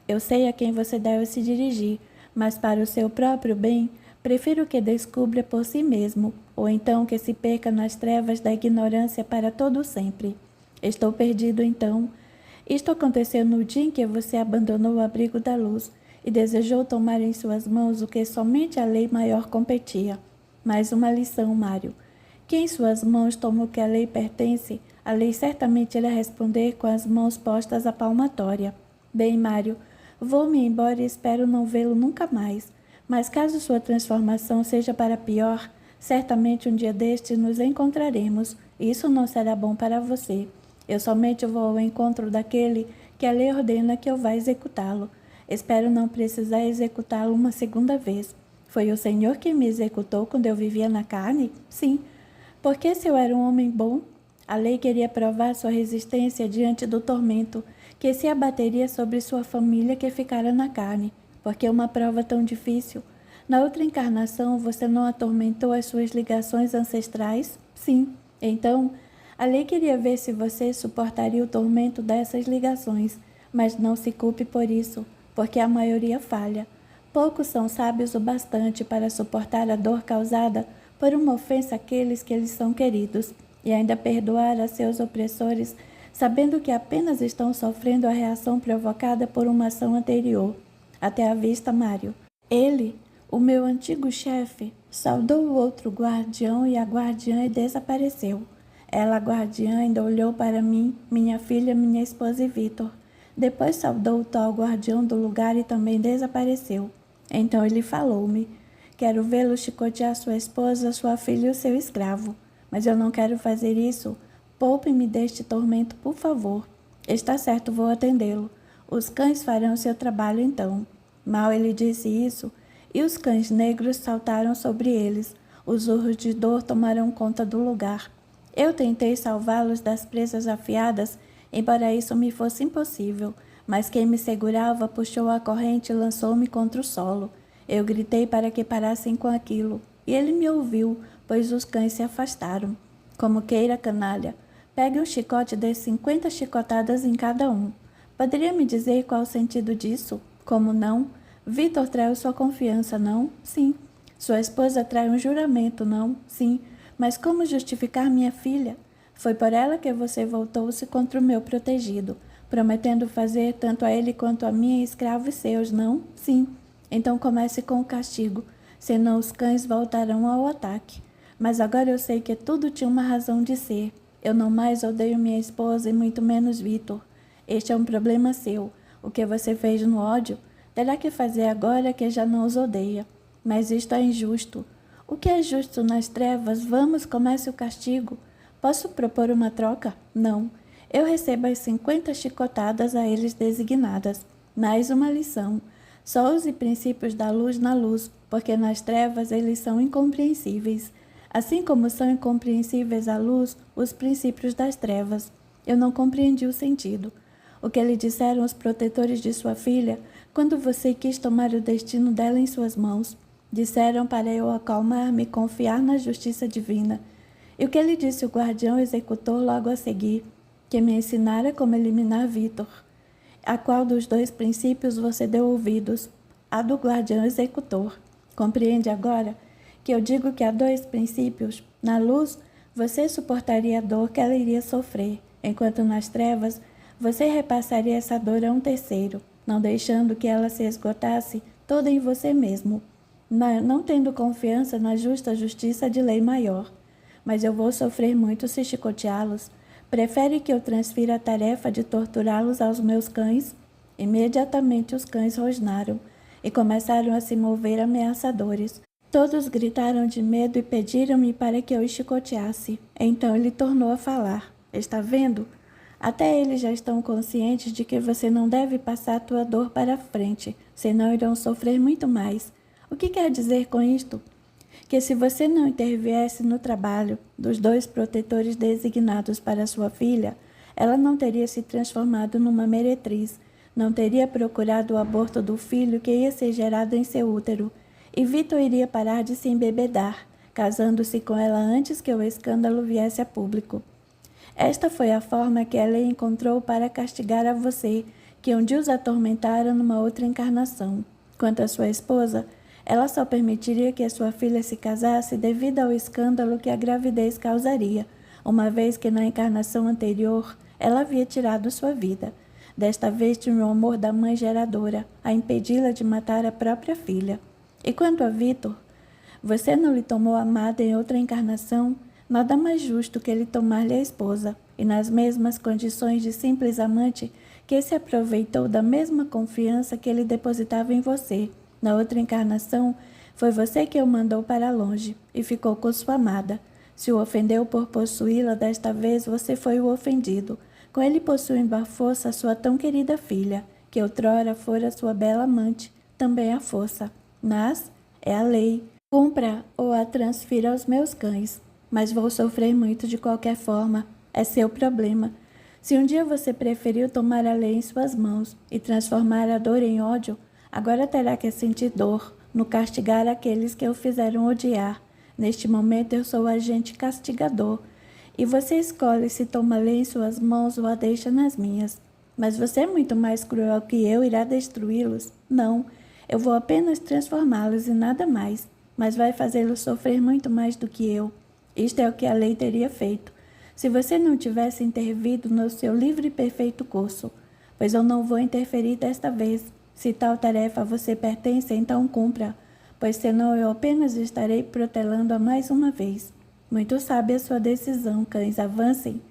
Eu sei a quem você deve se dirigir, mas para o seu próprio bem, prefiro que descubra por si mesmo, ou então que se perca nas trevas da ignorância para todo sempre. Estou perdido, então. Isto aconteceu no dia em que você abandonou o abrigo da luz e desejou tomar em suas mãos o que somente a lei maior competia. Mais uma lição, Mário. Quem em suas mãos toma o que a lei pertence, a lei certamente irá responder com as mãos postas à palmatória. Bem, Mário, vou-me embora e espero não vê-lo nunca mais. Mas caso sua transformação seja para pior, certamente um dia destes nos encontraremos. Isso não será bom para você. Eu somente vou ao encontro daquele que a lei ordena que eu vá executá-lo. Espero não precisar executá-lo uma segunda vez. Foi o Senhor que me executou quando eu vivia na carne? Sim. Porque se eu era um homem bom, a lei queria provar sua resistência diante do tormento, que se abateria sobre sua família que ficara na carne. Porque uma prova tão difícil? Na outra encarnação, você não atormentou as suas ligações ancestrais? Sim. Então, a lei queria ver se você suportaria o tormento dessas ligações, mas não se culpe por isso, porque a maioria falha. Poucos são sábios o bastante para suportar a dor causada por uma ofensa àqueles que lhes são queridos, e ainda perdoar a seus opressores, sabendo que apenas estão sofrendo a reação provocada por uma ação anterior. Até a vista, Mário. Ele, O meu antigo chefe saudou o outro guardião e a guardiã desapareceu. Ela, a guardiã, ainda olhou para mim, minha filha, minha esposa e Vitor. Depois saudou o tal guardião do lugar e também desapareceu. Então ele falou-me: quero vê-lo chicotear sua esposa, sua filha e o seu escravo. Mas eu não quero fazer isso. Poupe-me deste tormento, por favor. Está certo, vou atendê-lo. Os cães farão seu trabalho então. Mal ele disse isso, e os cães negros saltaram sobre eles. Os urros de dor tomaram conta do lugar. Eu tentei salvá-los das presas afiadas, embora isso me fosse impossível, mas quem me segurava puxou a corrente e lançou-me contra o solo. Eu gritei para que parassem com aquilo, e ele me ouviu, pois os cães se afastaram. Como queira, canalha, pegue um chicote e dê 50 chicotadas em cada um. Poderia me dizer qual o sentido disso? Como não? Vitor traiu sua confiança, não? Sim. Sua esposa traiu um juramento, não? Sim. Mas como justificar minha filha? Foi por ela que você voltou-se contra o meu protegido, prometendo fazer tanto a ele quanto a mim escravos seus, não? Sim. Então comece com o castigo, senão os cães voltarão ao ataque. Mas agora eu sei que tudo tinha uma razão de ser. Eu não mais odeio minha esposa e muito menos Vitor. Este é um problema seu. O que você fez no ódio, terá que fazer agora que já não os odeia. Mas isto é injusto. O que é justo nas trevas? Vamos, comece o castigo. Posso propor uma troca? Não. Eu recebo as 50 chicotadas a eles designadas. Mais uma lição. Só use princípios da luz na luz, porque nas trevas eles são incompreensíveis. Assim como são incompreensíveis à luz os princípios das trevas. Eu não compreendi o sentido. O que lhe disseram os protetores de sua filha quando você quis tomar o destino dela em suas mãos? Disseram para eu acalmar-me e confiar na justiça divina. E o que lhe disse o guardião executor logo a seguir? Que me ensinara como eliminar Vitor. A qual dos dois princípios você deu ouvidos? A do guardião executor. Compreende agora que eu digo que há dois princípios? Na luz, você suportaria a dor que ela iria sofrer, enquanto nas trevas, você repassaria essa dor a um terceiro, não deixando que ela se esgotasse toda em você mesmo, não tendo confiança na justa justiça de lei maior. Mas eu vou sofrer muito se chicoteá-los. Prefere que eu transfira a tarefa de torturá-los aos meus cães? Imediatamente os cães rosnaram e começaram a se mover ameaçadores. Todos gritaram de medo e pediram-me para que eu os chicoteasse. Então ele tornou a falar. Está vendo? Até eles já estão conscientes de que você não deve passar a tua dor para frente, senão irão sofrer muito mais. O que quer dizer com isto? Que se você não interviesse no trabalho dos dois protetores designados para sua filha, ela não teria se transformado numa meretriz, não teria procurado o aborto do filho que ia ser gerado em seu útero, e Vitor iria parar de se embebedar, casando-se com ela antes que o escândalo viesse a público. Esta foi a forma que a lei encontrou para castigar a você, que um dia os atormentara numa outra encarnação. Quanto à sua esposa, ela só permitiria que a sua filha se casasse devido ao escândalo que a gravidez causaria, uma vez que na encarnação anterior ela havia tirado sua vida. Desta vez tinha o amor da mãe geradora, a impedi-la de matar a própria filha. E quanto a Vitor, você não lhe tomou amada em outra encarnação? Nada mais justo que ele tomar-lhe a esposa, e nas mesmas condições de simples amante, que se aproveitou da mesma confiança que ele depositava em você. Na outra encarnação, foi você que o mandou para longe, e ficou com sua amada. Se o ofendeu por possuí-la, desta vez você foi o ofendido, com ele possuindo à força sua tão querida filha, que outrora fora sua bela amante, também à força. Mas é a lei. Cumpra ou a transfira aos meus cães. Mas vou sofrer muito de qualquer forma. É seu problema. Se um dia você preferiu tomar a lei em suas mãos e transformar a dor em ódio, agora terá que sentir dor no castigar aqueles que o fizeram odiar. Neste momento eu sou o agente castigador, e você escolhe se toma a lei em suas mãos ou a deixa nas minhas. Mas você é muito mais cruel que eu, irá destruí-los? Não, eu vou apenas transformá-los e nada mais, mas vai fazê-los sofrer muito mais do que eu. Isto é o que a lei teria feito, se você não tivesse intervido no seu livre e perfeito curso, pois eu não vou interferir desta vez. Se tal tarefa a você pertence, então cumpra, pois senão eu apenas estarei protelando-a mais uma vez. Muito sábia sua decisão, cães, avancem.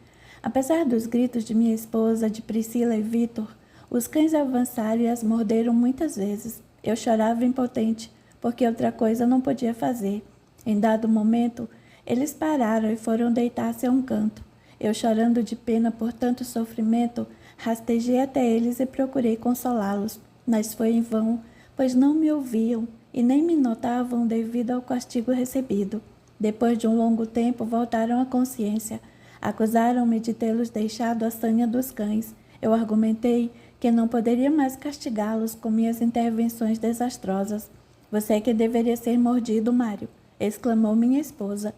Apesar dos gritos de minha esposa, de Priscila e Vitor, os cães avançaram e as morderam muitas vezes. Eu chorava impotente, porque outra coisa não podia fazer. Em dado momento, eles pararam e foram deitar-se a um canto. Eu, chorando de pena por tanto sofrimento, rastejei até eles e procurei consolá-los, mas foi em vão, pois não me ouviam e nem me notavam devido ao castigo recebido. Depois de um longo tempo, voltaram à consciência. Acusaram-me de tê-los deixado a sanha dos cães. Eu argumentei que não poderia mais castigá-los com minhas intervenções desastrosas. Você é que deveria ser mordido, Mário, exclamou minha esposa.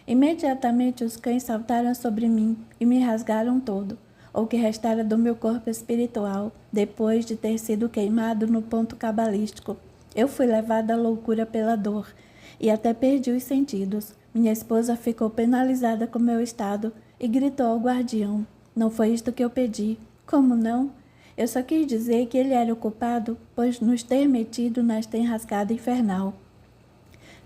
Imediatamente os cães saltaram sobre mim e me rasgaram todo, o que restara do meu corpo espiritual, depois de ter sido queimado no ponto cabalístico. Eu fui levada à loucura pela dor e até perdi os sentidos. Minha esposa ficou penalizada com meu estado e gritou ao guardião. Não foi isto que eu pedi. Como não? Eu só quis dizer que ele era o culpado, pois nos ter metido nesta enrascada infernal.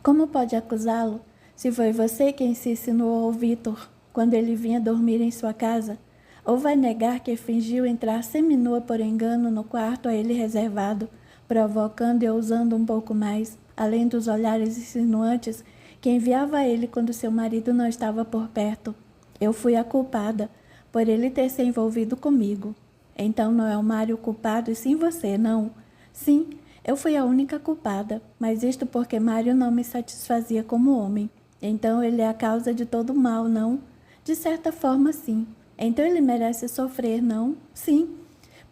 Como pode acusá-lo, se foi você quem se insinuou ao Vitor quando ele vinha dormir em sua casa? Ou vai negar que fingiu entrar seminua por engano no quarto a ele reservado, provocando e ousando um pouco mais, além dos olhares insinuantes que enviava a ele quando seu marido não estava por perto? Eu fui a culpada, por ele ter se envolvido comigo. Então não é o Mário o culpado e sim você, não? Sim, eu fui a única culpada, mas isto porque Mário não me satisfazia como homem. Então ele é a causa de todo o mal, não? De certa forma, sim. Então ele merece sofrer, não? Sim.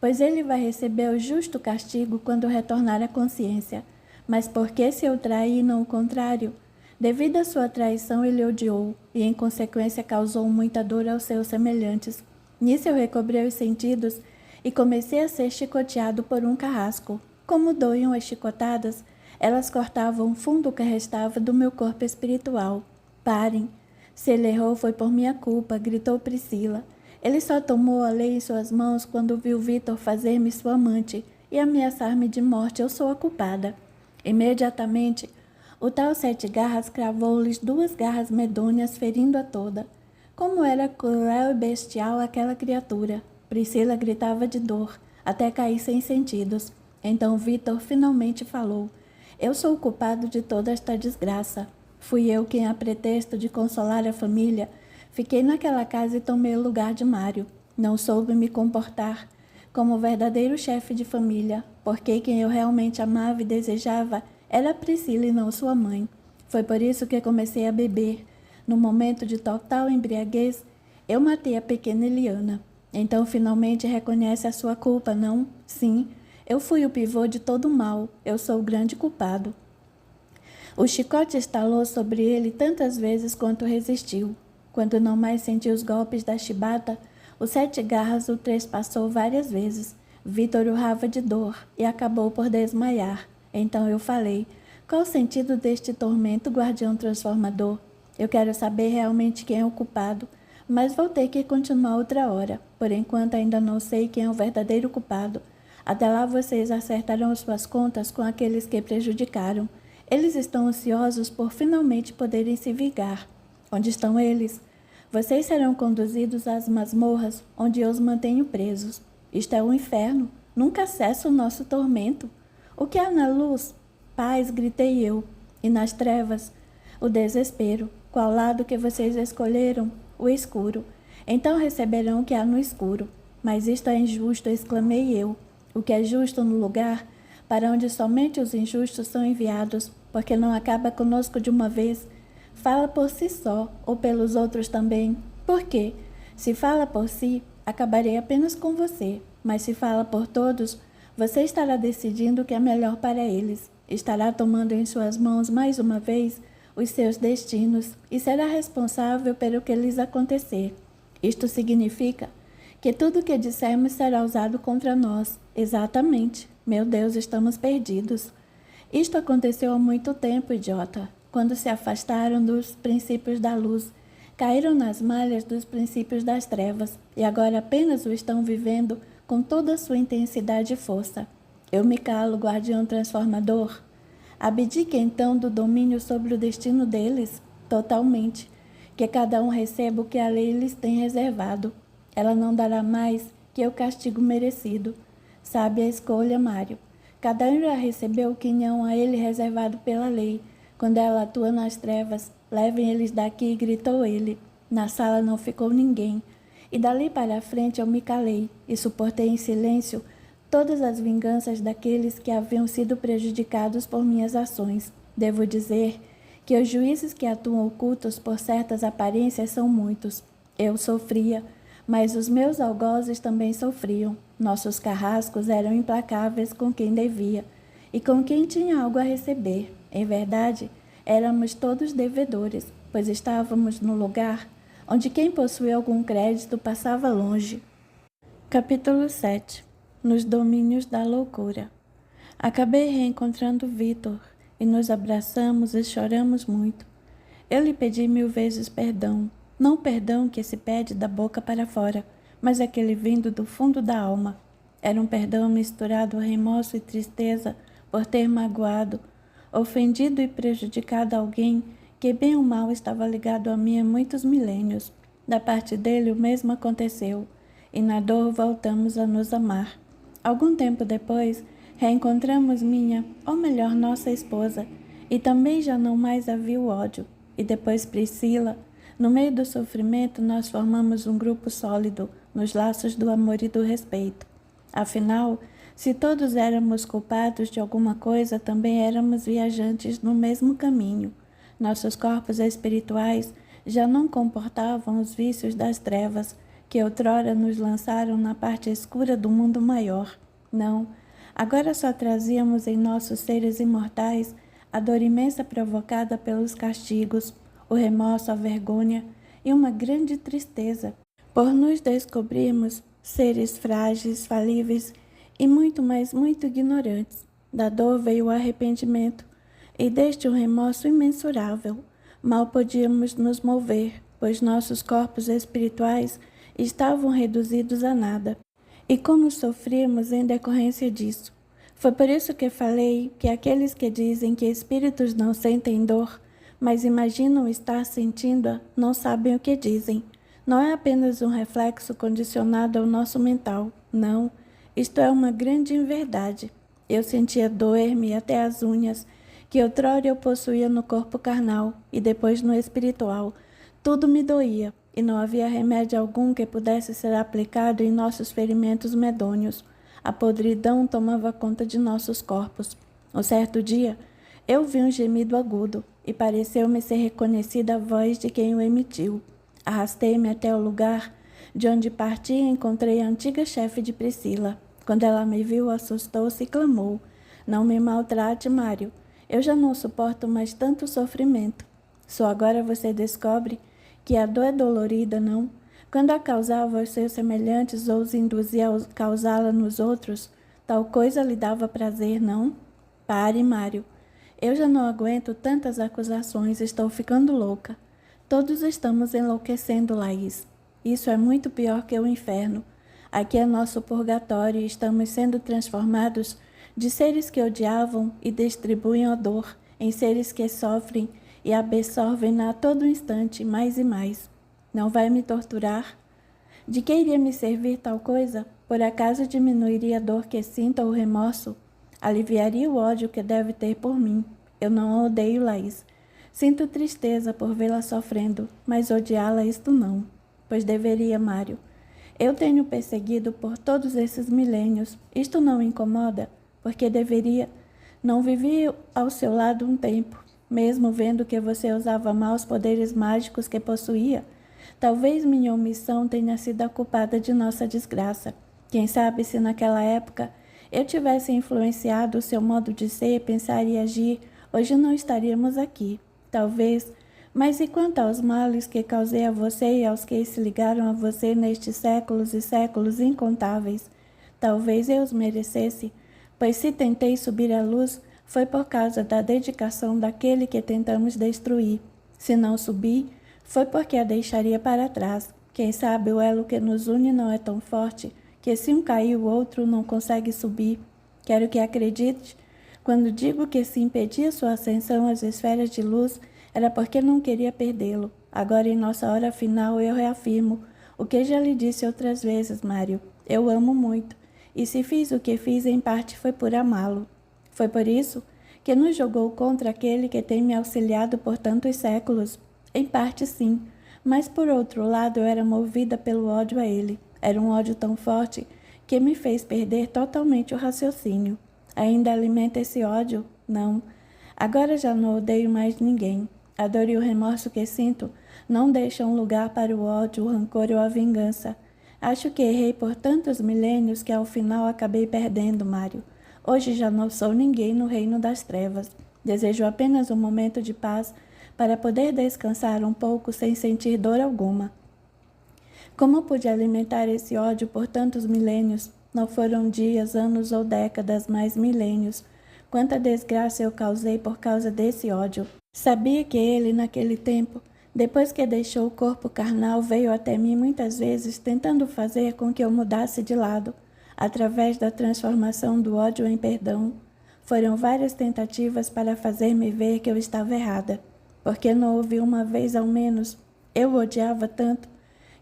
Pois ele vai receber o justo castigo quando retornar à consciência. Mas por que se eu traí e não o contrário? Devido à sua traição, ele odiou e, em consequência, causou muita dor aos seus semelhantes. Nisso eu recobrei os sentidos e comecei a ser chicoteado por um carrasco. Como doíam as chicotadas, elas cortavam o fundo que restava do meu corpo espiritual. Parem. Se ele errou, foi por minha culpa, gritou Priscila. Ele só tomou a lei em suas mãos quando viu Vitor fazer-me sua amante e ameaçar-me de morte. Eu sou a culpada. Imediatamente, o tal Sete Garras cravou-lhes 2 garras medonhas, ferindo-a toda. Como era cruel e bestial aquela criatura! Priscila gritava de dor, até cair sem sentidos. Então Vitor finalmente falou. Eu sou o culpado de toda esta desgraça. Fui eu quem, a pretexto de consolar a família, fiquei naquela casa e tomei o lugar de Mário. Não soube me comportar como verdadeiro chefe de família, porque quem eu realmente amava e desejava era Priscila e não sua mãe. Foi por isso que comecei a beber. No momento de total embriaguez, eu matei a pequena Eliana. Então finalmente reconhece a sua culpa, não? Sim. Eu fui o pivô de todo o mal. Eu sou o grande culpado. O chicote estalou sobre ele tantas vezes quanto resistiu. Quando não mais sentiu os golpes da chibata, o Sete Garras o trespassou várias vezes. Vitor urrava de dor e acabou por desmaiar. Então eu falei, qual o sentido deste tormento, guardião transformador? Eu quero saber realmente quem é o culpado, mas vou ter que continuar outra hora. Por enquanto ainda não sei quem é o verdadeiro culpado. Até lá vocês acertarão suas contas com aqueles que prejudicaram. Eles estão ansiosos por finalmente poderem se vingar. Onde estão eles? Vocês serão conduzidos às masmorras, onde eu os mantenho presos. Isto é um inferno. Nunca cessa o nosso tormento. O que há na luz? Paz, gritei eu. E nas trevas? O desespero. Qual lado que vocês escolheram? O escuro. Então receberão o que há no escuro. Mas isto é injusto, exclamei eu. O que é justo no lugar para onde somente os injustos são enviados, porque não acaba conosco de uma vez. Fala por si só, ou pelos outros também. Por quê? Se fala por si, acabarei apenas com você. Mas se fala por todos, você estará decidindo o que é melhor para eles. Estará tomando em suas mãos mais uma vez os seus destinos e será responsável pelo que lhes acontecer. Isto significa que tudo o que dissermos será usado contra nós. Exatamente. Meu Deus, estamos perdidos. Isto aconteceu há muito tempo, idiota. Quando se afastaram dos princípios da luz, caíram nas malhas dos princípios das trevas e agora apenas o estão vivendo com toda a sua intensidade e força. Eu me calo, guardião transformador. Abdique então do domínio sobre o destino deles, totalmente, que cada um receba o que a lei lhes tem reservado. Ela não dará mais que o castigo merecido. Sabe a escolha, Mário. Cada um já recebeu o quinhão a ele reservado pela lei. Quando ela atua nas trevas, levem eles daqui, gritou ele. Na sala não ficou ninguém. E dali para a frente eu me calei e suportei em silêncio todas as vinganças daqueles que haviam sido prejudicados por minhas ações. Devo dizer que os juízes que atuam ocultos por certas aparências são muitos. Eu sofria, mas os meus algozes também sofriam. Nossos carrascos eram implacáveis com quem devia e com quem tinha algo a receber. Em verdade, éramos todos devedores, pois estávamos no lugar onde quem possuía algum crédito passava longe. Capítulo 7. Nos domínios da loucura. Acabei reencontrando Vitor e nos abraçamos e choramos muito. Eu lhe pedi 1000 vezes perdão, não o perdão que se pede da boca para fora, mas aquele vindo do fundo da alma. Era um perdão misturado a remorso e tristeza por ter magoado, ofendido e prejudicado alguém que bem ou mal estava ligado a mim há muitos milênios. Da parte dele o mesmo aconteceu, e na dor voltamos a nos amar. Algum tempo depois, reencontramos minha, ou melhor, nossa esposa, e também já não mais havia o ódio. E depois Priscila. No meio do sofrimento, nós formamos um grupo sólido, nos laços do amor e do respeito. Afinal, se todos éramos culpados de alguma coisa, também éramos viajantes no mesmo caminho. Nossos corpos espirituais já não comportavam os vícios das trevas, que outrora nos lançaram na parte escura do mundo maior. Não, agora só trazíamos em nossos seres imortais a dor imensa provocada pelos castigos, o remorso, a vergonha e uma grande tristeza, por nos descobrirmos seres frágeis, falíveis e muito ignorantes. Da dor veio o arrependimento, e deste um remorso imensurável. Mal podíamos nos mover, pois nossos corpos espirituais estavam reduzidos a nada. E como sofríamos em decorrência disso. Foi por isso que falei que aqueles que dizem que espíritos não sentem dor, mas imaginam estar sentindo-a, não sabem o que dizem. Não é apenas um reflexo condicionado ao nosso mental. Não, isto é uma grande inverdade. Eu sentia doer-me até as unhas, que outrora eu possuía no corpo carnal e depois no espiritual. Tudo me doía, e não havia remédio algum que pudesse ser aplicado em nossos ferimentos medonhos. A podridão tomava conta de nossos corpos. Um certo dia, eu vi um gemido agudo, e pareceu-me ser reconhecida a voz de quem o emitiu. Arrastei-me até o lugar de onde parti e encontrei a antiga chefe de Priscila. Quando ela me viu, assustou-se e clamou: "Não me maltrate, Mário. Eu já não suporto mais tanto sofrimento." Só agora você descobre que a dor é dolorida, não? Quando a causava aos seus semelhantes ou os induzia a causá-la nos outros, tal coisa lhe dava prazer, não? Pare, Mário. Eu já não aguento tantas acusações, estou ficando louca. Todos estamos enlouquecendo, Laís. Isso é muito pior que o inferno. Aqui é nosso purgatório e estamos sendo transformados de seres que odiavam e distribuem a dor em seres que sofrem e absorvem-na a todo instante, mais e mais. Não vai me torturar? De que iria me servir tal coisa? Por acaso diminuiria a dor que sinto ou o remorso? Aliviaria o ódio que deve ter por mim. Eu não a odeio, Laís. Sinto tristeza por vê-la sofrendo, mas odiá-la isto não. Pois deveria, Mário. Eu tenho perseguido por todos esses milênios. Isto não me incomoda? Porque deveria. Não vivi ao seu lado um tempo, mesmo vendo que você usava mal os poderes mágicos que possuía. Talvez minha omissão tenha sido a culpada de nossa desgraça. Quem sabe se naquela época eu tivesse influenciado o seu modo de ser, pensar e agir, hoje não estaríamos aqui. Talvez. Mas e quanto aos males que causei a você e aos que se ligaram a você nestes séculos e séculos incontáveis? Talvez eu os merecesse, pois se tentei subir à luz, foi por causa da dedicação daquele que tentamos destruir. Se não subi, foi porque a deixaria para trás. Quem sabe o elo que nos une não é tão forte que se um cair o outro não consegue subir. Quero que acredite, Quando digo que se impedia sua ascensão às esferas de luz, era porque não queria perdê-lo. Agora, em nossa hora final, eu reafirmo o que já lhe disse outras vezes, Mário. Eu amo muito, e se fiz o que fiz, em parte foi por amá-lo. Foi por isso que nos jogou contra aquele que tem me auxiliado por tantos séculos. Em parte, sim, mas por outro lado, eu era movida pelo ódio a ele. Era um ódio tão forte que me fez perder totalmente o raciocínio. Ainda alimenta esse ódio? Não. Agora já não odeio mais ninguém. A dor e o remorso que sinto não deixam lugar para o ódio, o rancor ou a vingança. Acho que errei por tantos milênios que ao final acabei perdendo, Mário. Hoje já não sou ninguém no reino das trevas. Desejo apenas um momento de paz para poder descansar um pouco sem sentir dor alguma. Como pude alimentar esse ódio por tantos milênios? Não foram dias, anos ou décadas, mas milênios. Quanta desgraça eu causei por causa desse ódio. Sabia que ele, naquele tempo, depois que deixou o corpo carnal, veio até mim muitas vezes tentando fazer com que eu mudasse de lado, através da transformação do ódio em perdão. Foram várias tentativas para fazer-me ver que eu estava errada, porque não houve uma vez ao menos. Eu o odiava tanto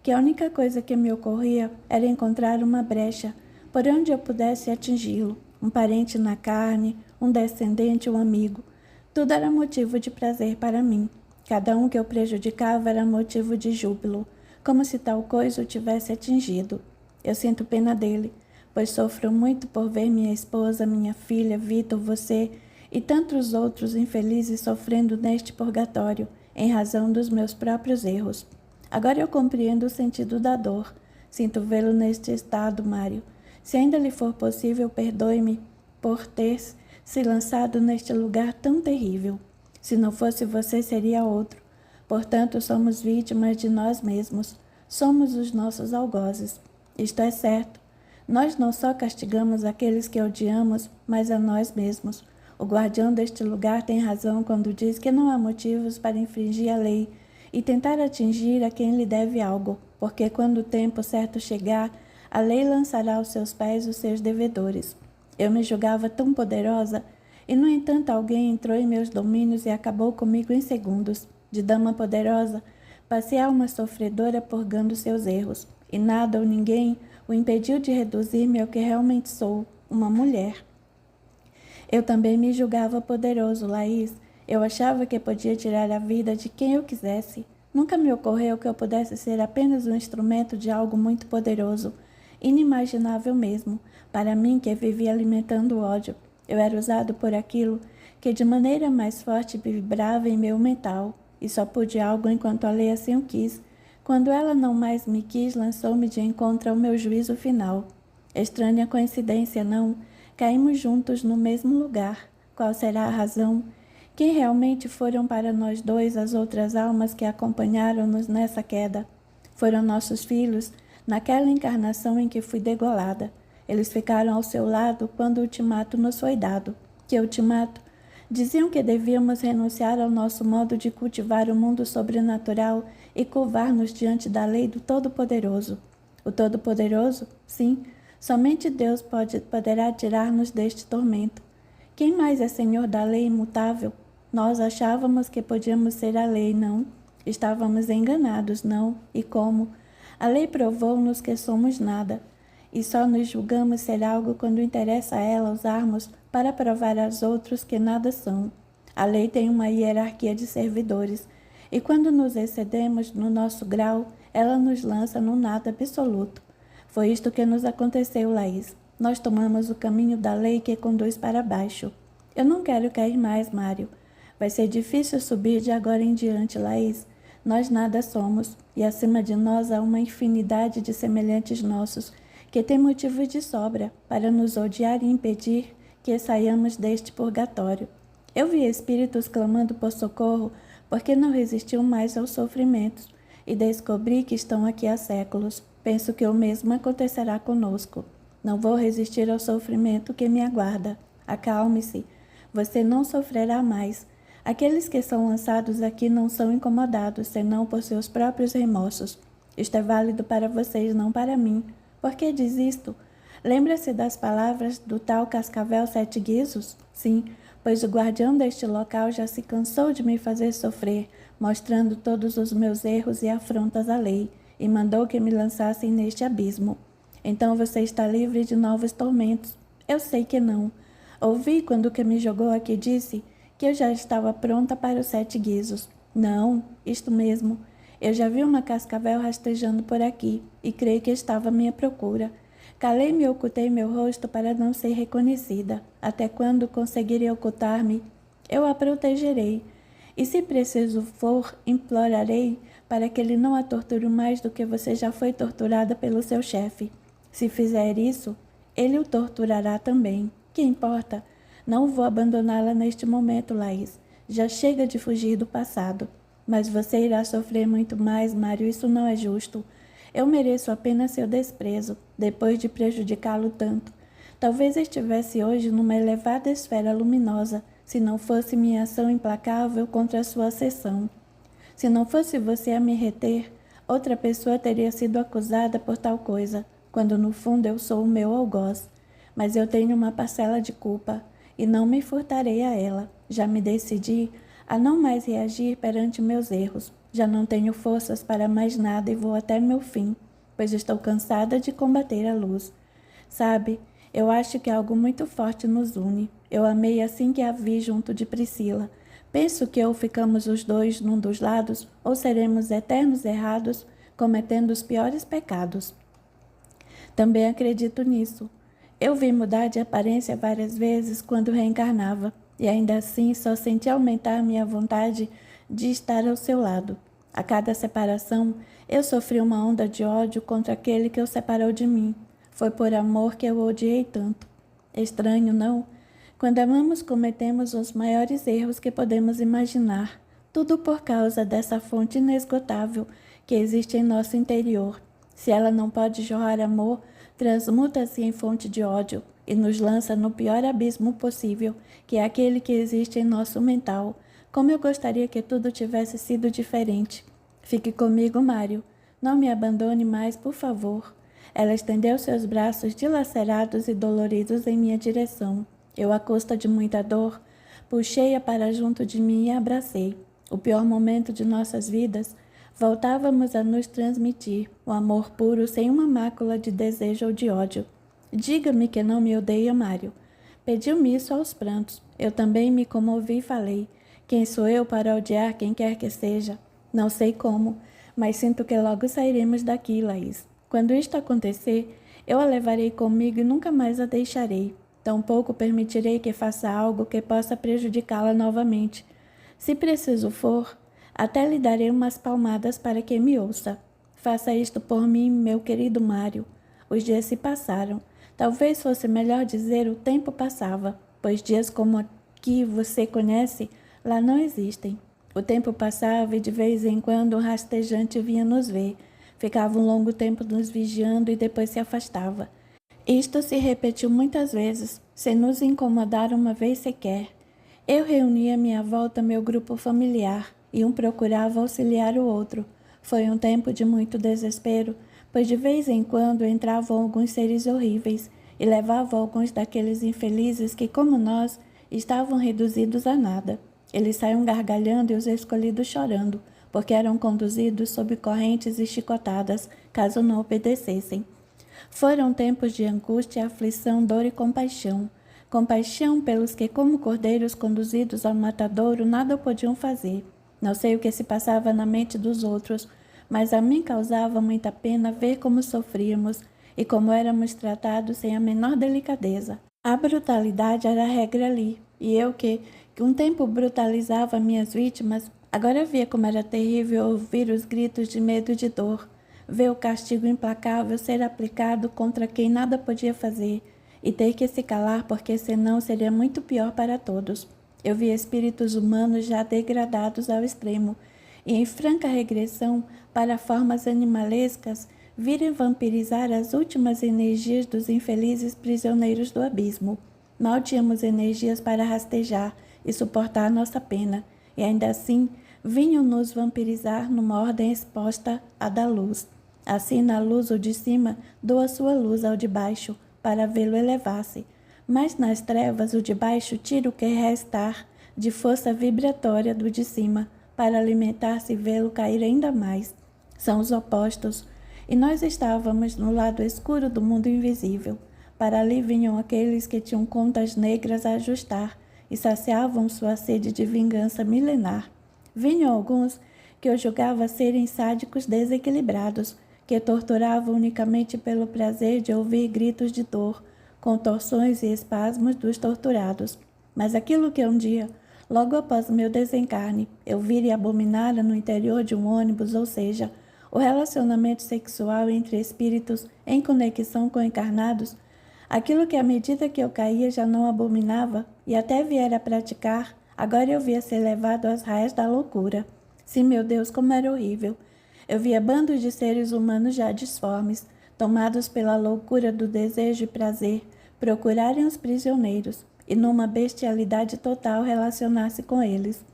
que a única coisa que me ocorria era encontrar uma brecha por onde eu pudesse atingi-lo, um parente na carne, um descendente, um amigo. Tudo era motivo de prazer para mim. Cada um que eu prejudicava era motivo de júbilo, como se tal coisa o tivesse atingido. Eu sinto pena dele, pois sofro muito por ver minha esposa, minha filha, Vitor, você e tantos outros infelizes sofrendo neste purgatório, em razão dos meus próprios erros. Agora eu compreendo o sentido da dor. Sinto vê-lo neste estado, Mário. Se ainda lhe for possível, perdoe-me por ter se lançado neste lugar tão terrível. Se não fosse você, seria outro. Portanto, somos vítimas de nós mesmos. Somos os nossos algozes. Isto é certo. Nós não só castigamos aqueles que odiamos, mas a nós mesmos. O guardião deste lugar tem razão quando diz que não há motivos para infringir a lei e tentar atingir a quem lhe deve algo, porque quando o tempo certo chegar, a lei lançará aos seus pés os seus devedores. Eu me julgava tão poderosa, e no entanto alguém entrou em meus domínios e acabou comigo em segundos. De dama poderosa, passei a uma sofredora purgando seus erros, e nada ou ninguém o impediu de reduzir-me ao que realmente sou, uma mulher. Eu também me julgava poderoso, Laís. Eu achava que podia tirar a vida de quem eu quisesse. Nunca me ocorreu que eu pudesse ser apenas um instrumento de algo muito poderoso, inimaginável mesmo, para mim que vivia alimentando o ódio. Eu era usado por aquilo que de maneira mais forte vibrava em meu mental, e só pude algo enquanto a lei assim o quis. Quando ela não mais me quis, lançou-me de encontro ao meu juízo final. Estranha coincidência, não? Caímos juntos no mesmo lugar. Qual será a razão? Quem realmente foram para nós dois as outras almas que acompanharam-nos nessa queda? Foram nossos filhos, naquela encarnação em que fui degolada. Eles ficaram ao seu lado quando o ultimato nos foi dado. Que ultimato? Diziam que devíamos renunciar ao nosso modo de cultivar o mundo sobrenatural e curvar-nos diante da lei do Todo-Poderoso. O Todo-Poderoso? Sim, somente Deus poderá tirar-nos deste tormento. Quem mais é senhor da lei imutável? Nós achávamos que podíamos ser a lei, não? Estávamos enganados, não? E como? A lei provou-nos que somos nada, e só nos julgamos ser algo quando interessa a ela usarmos para provar aos outros que nada são. A lei tem uma hierarquia de servidores, e quando nos excedemos no nosso grau, ela nos lança no nada absoluto. Foi isto que nos aconteceu, Laís. Nós tomamos o caminho da lei que conduz para baixo. Eu não quero cair mais, Mário. Vai ser difícil subir de agora em diante, Laís. Nós nada somos, e acima de nós há uma infinidade de semelhantes nossos, que têm motivos de sobra para nos odiar e impedir que saiamos deste purgatório. Eu vi espíritos clamando por socorro porque não resistiam mais aos sofrimentos, e descobri que estão aqui há séculos. Penso que o mesmo acontecerá conosco. Não vou resistir ao sofrimento que me aguarda. Acalme-se. Você não sofrerá mais. Aqueles que são lançados aqui não são incomodados, senão por seus próprios remorsos. Isto é válido para vocês, não para mim. Por que diz isto? Lembra-se das palavras do tal Cascavel Sete Guizos? Sim, pois o guardião deste local já se cansou de me fazer sofrer, mostrando todos os meus erros e afrontas à lei, e mandou que me lançassem neste abismo. Então você está livre de novos tormentos. Eu sei que não. Ouvi quando que me jogou aqui disse que eu já estava pronta para os 7 guizos. Não, isto mesmo. Eu já vi uma cascavel rastejando por aqui e creio que estava à minha procura. Calei-me e ocultei meu rosto para não ser reconhecida. Até quando conseguirei ocultar-me, eu a protegerei. E se preciso for, implorarei para que ele não a torture mais do que você já foi torturada pelo seu chefe. Se fizer isso, ele o torturará também. Que importa? Não vou abandoná-la neste momento, Laís. Já chega de fugir do passado. Mas você irá sofrer muito mais, Mário. Isso não é justo. Eu mereço apenas seu desprezo, depois de prejudicá-lo tanto. Talvez estivesse hoje numa elevada esfera luminosa, se não fosse minha ação implacável contra a sua acessão. Se não fosse você a me reter, outra pessoa teria sido acusada por tal coisa, quando no fundo eu sou o meu algoz. Mas eu tenho uma parcela de culpa, e não me furtarei a ela. Já me decidi a não mais reagir perante meus erros. Já não tenho forças para mais nada e vou até meu fim, pois estou cansada de combater a luz. Sabe, eu acho que algo muito forte nos une. Eu amei assim que a vi junto de Priscila. Penso que ou ficamos os dois num dos lados, ou seremos eternos errados, cometendo os piores pecados. Também acredito nisso. Eu vi mudar de aparência várias vezes quando reencarnava, e ainda assim só senti aumentar minha vontade de estar ao seu lado. A cada separação, eu sofri uma onda de ódio contra aquele que o separou de mim. Foi por amor que eu o odiei tanto. Estranho, não? Quando amamos, cometemos os maiores erros que podemos imaginar. Tudo por causa dessa fonte inesgotável que existe em nosso interior. Se ela não pode jorrar amor, transmuta-se em fonte de ódio e nos lança no pior abismo possível, que é aquele que existe em nosso mental. Como eu gostaria que tudo tivesse sido diferente. Fique comigo, Mário. Não me abandone mais, por favor. Ela estendeu seus braços dilacerados e doloridos em minha direção. Eu, à custa de muita dor, puxei-a para junto de mim e a abracei. O pior momento de nossas vidas, voltávamos a nos transmitir o amor puro sem uma mácula de desejo ou de ódio. Diga-me que não me odeia, Mário. Pediu-me isso aos prantos. Eu também me comovi e falei. Quem sou eu para odiar quem quer que seja? Não sei como, mas sinto que logo sairemos daqui, Laís. Quando isto acontecer, eu a levarei comigo e nunca mais a deixarei. Tampouco permitirei que faça algo que possa prejudicá-la novamente. Se preciso for, até lhe darei umas palmadas para que me ouça. Faça isto por mim, meu querido Mário. Os dias se passaram. Talvez fosse melhor dizer o tempo passava, pois dias como que você conhece, lá não existem. O tempo passava e de vez em quando um rastejante vinha nos ver. Ficava um longo tempo nos vigiando e depois se afastava. Isto se repetiu muitas vezes, sem nos incomodar uma vez sequer. Eu reunia à minha volta meu grupo familiar e um procurava auxiliar o outro. Foi um tempo de muito desespero, pois de vez em quando entravam alguns seres horríveis e levavam alguns daqueles infelizes que, como nós, estavam reduzidos a nada. Eles saíam gargalhando e os escolhidos chorando, porque eram conduzidos sob correntes e chicotadas, caso não obedecessem. Foram tempos de angústia, aflição, dor e compaixão. Compaixão pelos que, como cordeiros conduzidos ao matadouro, nada podiam fazer. Não sei o que se passava na mente dos outros, mas a mim causava muita pena ver como sofríamos e como éramos tratados sem a menor delicadeza. A brutalidade era a regra ali, e eu que um tempo brutalizava minhas vítimas, agora via como era terrível ouvir os gritos de medo e de dor, ver o castigo implacável ser aplicado contra quem nada podia fazer e ter que se calar porque senão seria muito pior para todos. Eu via espíritos humanos já degradados ao extremo e em franca regressão para formas animalescas virem vampirizar as últimas energias dos infelizes prisioneiros do abismo. Mal tínhamos energias para rastejar e suportar nossa pena, e ainda assim vinham nos vampirizar numa ordem exposta à da luz. Assim, na luz, o de cima doa sua luz ao de baixo, para vê-lo elevar-se. mas nas trevas o de baixo tira o que restar de força vibratória do de cima, para alimentar-se e vê-lo cair ainda mais. São os opostos, e nós estávamos no lado escuro do mundo invisível. Para ali vinham aqueles que tinham contas negras a ajustar e saciavam sua sede de vingança milenar. Vinham alguns que eu julgava serem sádicos desequilibrados, que torturavam unicamente pelo prazer de ouvir gritos de dor, contorções e espasmos dos torturados. Mas aquilo que um dia, logo após o meu desencarne, eu vira e abominara no interior de um ônibus, ou seja, o relacionamento sexual entre espíritos em conexão com encarnados, aquilo que à medida que eu caía já não abominava e até viera a praticar, agora eu via ser levado às raias da loucura. Sim, meu Deus, como era horrível! Eu via bandos de seres humanos já disformes, tomados pela loucura do desejo e prazer, procurarem os prisioneiros e, numa bestialidade total, relacionar-se com eles.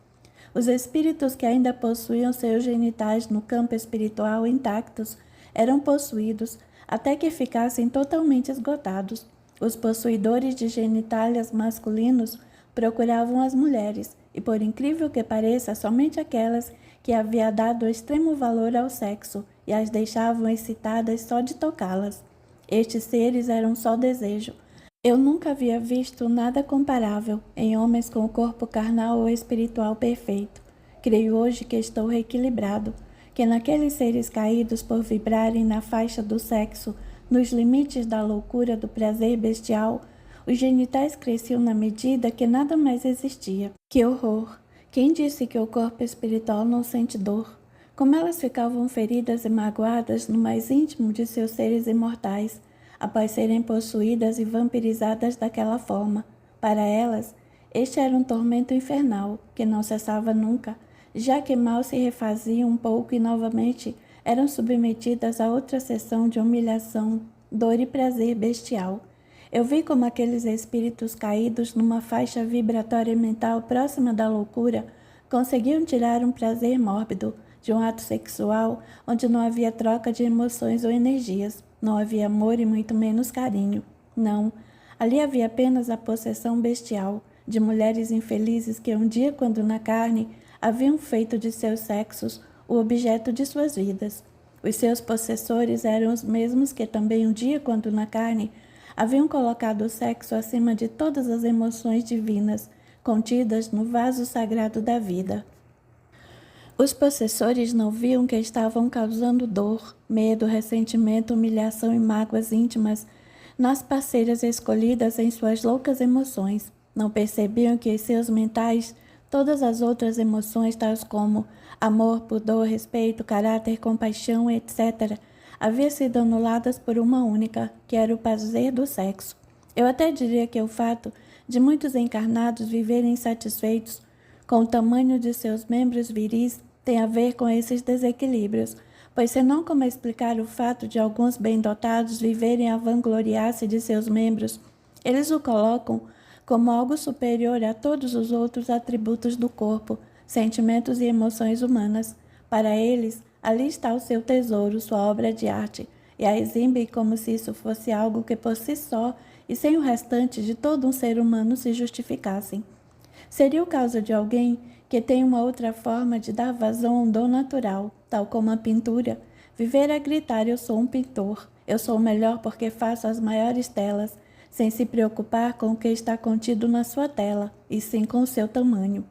Os espíritos que ainda possuíam seus genitais no campo espiritual intactos eram possuídos até que ficassem totalmente esgotados. Os possuidores de genitálias masculinos procuravam as mulheres, e por incrível que pareça, somente aquelas que havia dado extremo valor ao sexo e as deixavam excitadas só de tocá-las. Estes seres eram só desejo. Eu nunca havia visto nada comparável em homens com o corpo carnal ou espiritual perfeito. Creio hoje que estou reequilibrado, que naqueles seres caídos por vibrarem na faixa do sexo, nos limites da loucura do prazer bestial, os genitais cresciam na medida que nada mais existia. Que horror! Quem disse que o corpo espiritual não sente dor? Como elas ficavam feridas e magoadas no mais íntimo de seus seres imortais, após serem possuídas e vampirizadas daquela forma. Para elas, este era um tormento infernal, que não cessava nunca, já que mal se refaziam um pouco e novamente eram submetidas a outra sessão de humilhação, dor e prazer bestial. Eu vi como aqueles espíritos caídos numa faixa vibratória mental próxima da loucura conseguiam tirar um prazer mórbido de um ato sexual onde não havia troca de emoções ou energias, não havia amor e muito menos carinho. Não, ali havia apenas a possessão bestial de mulheres infelizes que um dia, quando na carne, haviam feito de seus sexos o objeto de suas vidas. Os seus possessores eram os mesmos que também um dia, quando na carne, haviam colocado o sexo acima de todas as emoções divinas contidas no vaso sagrado da vida. Os possessores não viam que estavam causando dor, medo, ressentimento, humilhação e mágoas íntimas nas parceiras escolhidas em suas loucas emoções. Não percebiam que em seus mentais todas as outras emoções, tais como amor, pudor, respeito, caráter, compaixão, etc., haviam sido anuladas por uma única, que era o prazer do sexo. Eu até diria que o fato de muitos encarnados viverem insatisfeitos com o tamanho de seus membros viris tem a ver com esses desequilíbrios, pois senão como explicar o fato de alguns bem-dotados viverem a vangloriar-se de seus membros, eles o colocam como algo superior a todos os outros atributos do corpo, sentimentos e emoções humanas. Para eles, ali está o seu tesouro, sua obra de arte, e a exibem como se isso fosse algo que por si só e sem o restante de todo um ser humano se justificassem. Seria o caso de alguém que tem uma outra forma de dar vazão a um dom natural, tal como a pintura, viver a gritar: eu sou um pintor, eu sou o melhor porque faço as maiores telas, sem se preocupar com o que está contido na sua tela, e sim com o seu tamanho.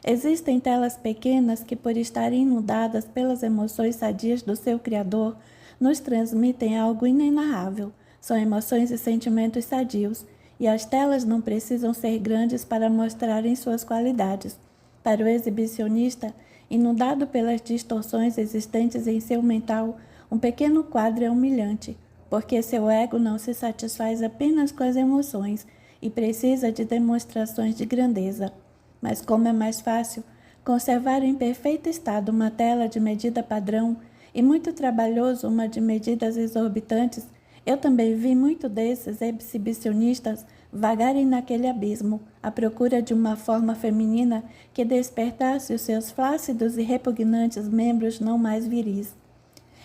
Existem telas pequenas que, por estarem inundadas pelas emoções sadias do seu Criador, nos transmitem algo inenarrável. São emoções e sentimentos sadios, e as telas não precisam ser grandes para mostrarem suas qualidades. Para o exibicionista, inundado pelas distorções existentes em seu mental, um pequeno quadro é humilhante, porque seu ego não se satisfaz apenas com as emoções e precisa de demonstrações de grandeza. Mas como é mais fácil conservar em perfeito estado uma tela de medida padrão e muito trabalhoso uma de medidas exorbitantes, eu também vi muito desses exibicionistas vagarem naquele abismo, à procura de uma forma feminina que despertasse os seus flácidos e repugnantes membros não mais viris.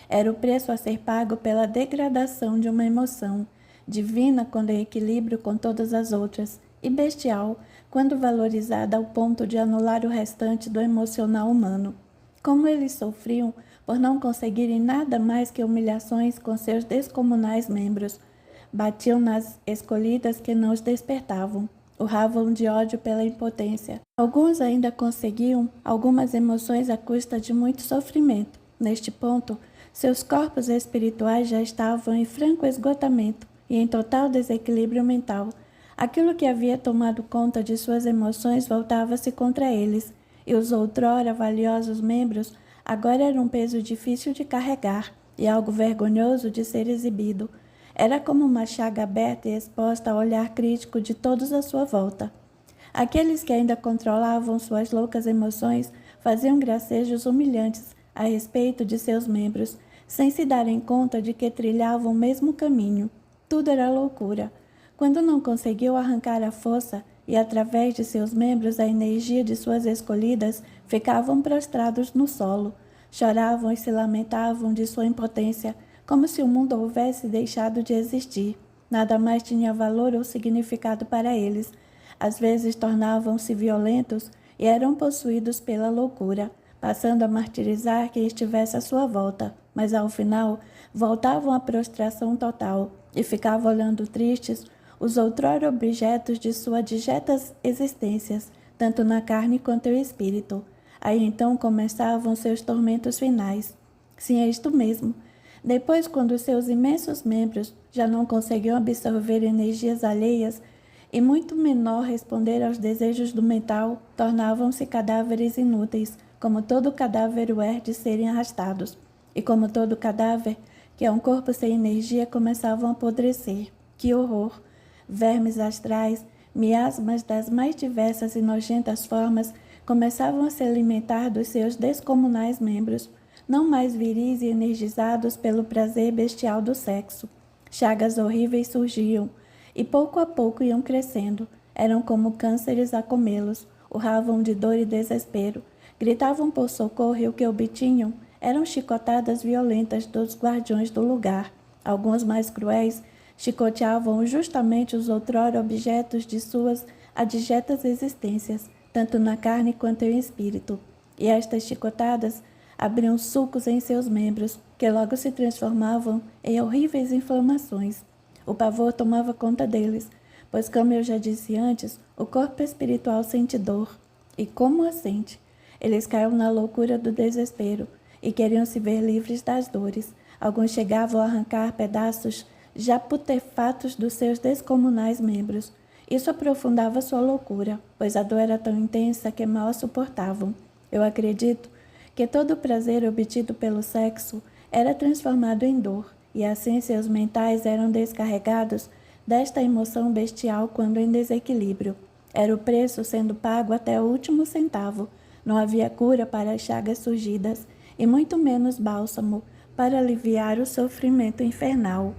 Era o preço a ser pago pela degradação de uma emoção, divina quando em equilíbrio com todas as outras, e bestial quando valorizada ao ponto de anular o restante do emocional humano. Como eles sofriam por não conseguirem nada mais que humilhações com seus descomunais membros. Batiam nas escolhidas que não os despertavam, urravam de ódio pela impotência. Alguns ainda conseguiam algumas emoções à custa de muito sofrimento. Neste ponto, seus corpos espirituais já estavam em franco esgotamento e em total desequilíbrio mental. Aquilo que havia tomado conta de suas emoções voltava-se contra eles, e os outrora valiosos membros agora eram um peso difícil de carregar e algo vergonhoso de ser exibido. Era como uma chaga aberta e exposta ao olhar crítico de todos à sua volta. Aqueles que ainda controlavam suas loucas emoções faziam gracejos humilhantes a respeito de seus membros, sem se darem conta de que trilhavam o mesmo caminho. Tudo era loucura. Quando não conseguiu arrancar a força e, através de seus membros, a energia de suas escolhidas, ficavam prostrados no solo. Choravam e se lamentavam de sua impotência, como se o mundo houvesse deixado de existir. Nada mais tinha valor ou significado para eles. Às vezes tornavam-se violentos e eram possuídos pela loucura, passando a martirizar quem estivesse à sua volta, mas ao final voltavam à prostração total e ficavam olhando tristes os outrora objetos de suas digetas existências, tanto na carne quanto no espírito. Aí então começavam seus tormentos finais. Sim, é isto mesmo. Depois, quando seus imensos membros já não conseguiam absorver energias alheias e muito menor responder aos desejos do mental, tornavam-se cadáveres inúteis, como todo cadáver o é de serem arrastados. E como todo cadáver, que é um corpo sem energia, começavam a apodrecer. Que horror! Vermes astrais, miasmas das mais diversas e nojentas formas, começavam a se alimentar dos seus descomunais membros, não mais viris e energizados pelo prazer bestial do sexo. Chagas horríveis surgiam, e pouco a pouco iam crescendo. Eram como cânceres a comê-los, urravam de dor e desespero, gritavam por socorro e o que obtinham eram chicotadas violentas dos guardiões do lugar. Alguns mais cruéis chicoteavam justamente os outrora objetos de suas adigetas existências, tanto na carne quanto no espírito. E estas chicotadas abriam sulcos em seus membros, que logo se transformavam em horríveis inflamações. O pavor tomava conta deles, pois, como eu já disse antes, o corpo espiritual sente dor. E como a sente? Eles caíam na loucura do desespero e queriam se ver livres das dores. Alguns chegavam a arrancar pedaços já putefatos dos seus descomunais membros. Isso aprofundava sua loucura, pois a dor era tão intensa que mal a suportavam. Eu acredito que todo o prazer obtido pelo sexo era transformado em dor, e assim seus mentais eram descarregados desta emoção bestial quando em desequilíbrio. Era o preço sendo pago até o último centavo. Não havia cura para as chagas surgidas, e muito menos bálsamo para aliviar o sofrimento infernal.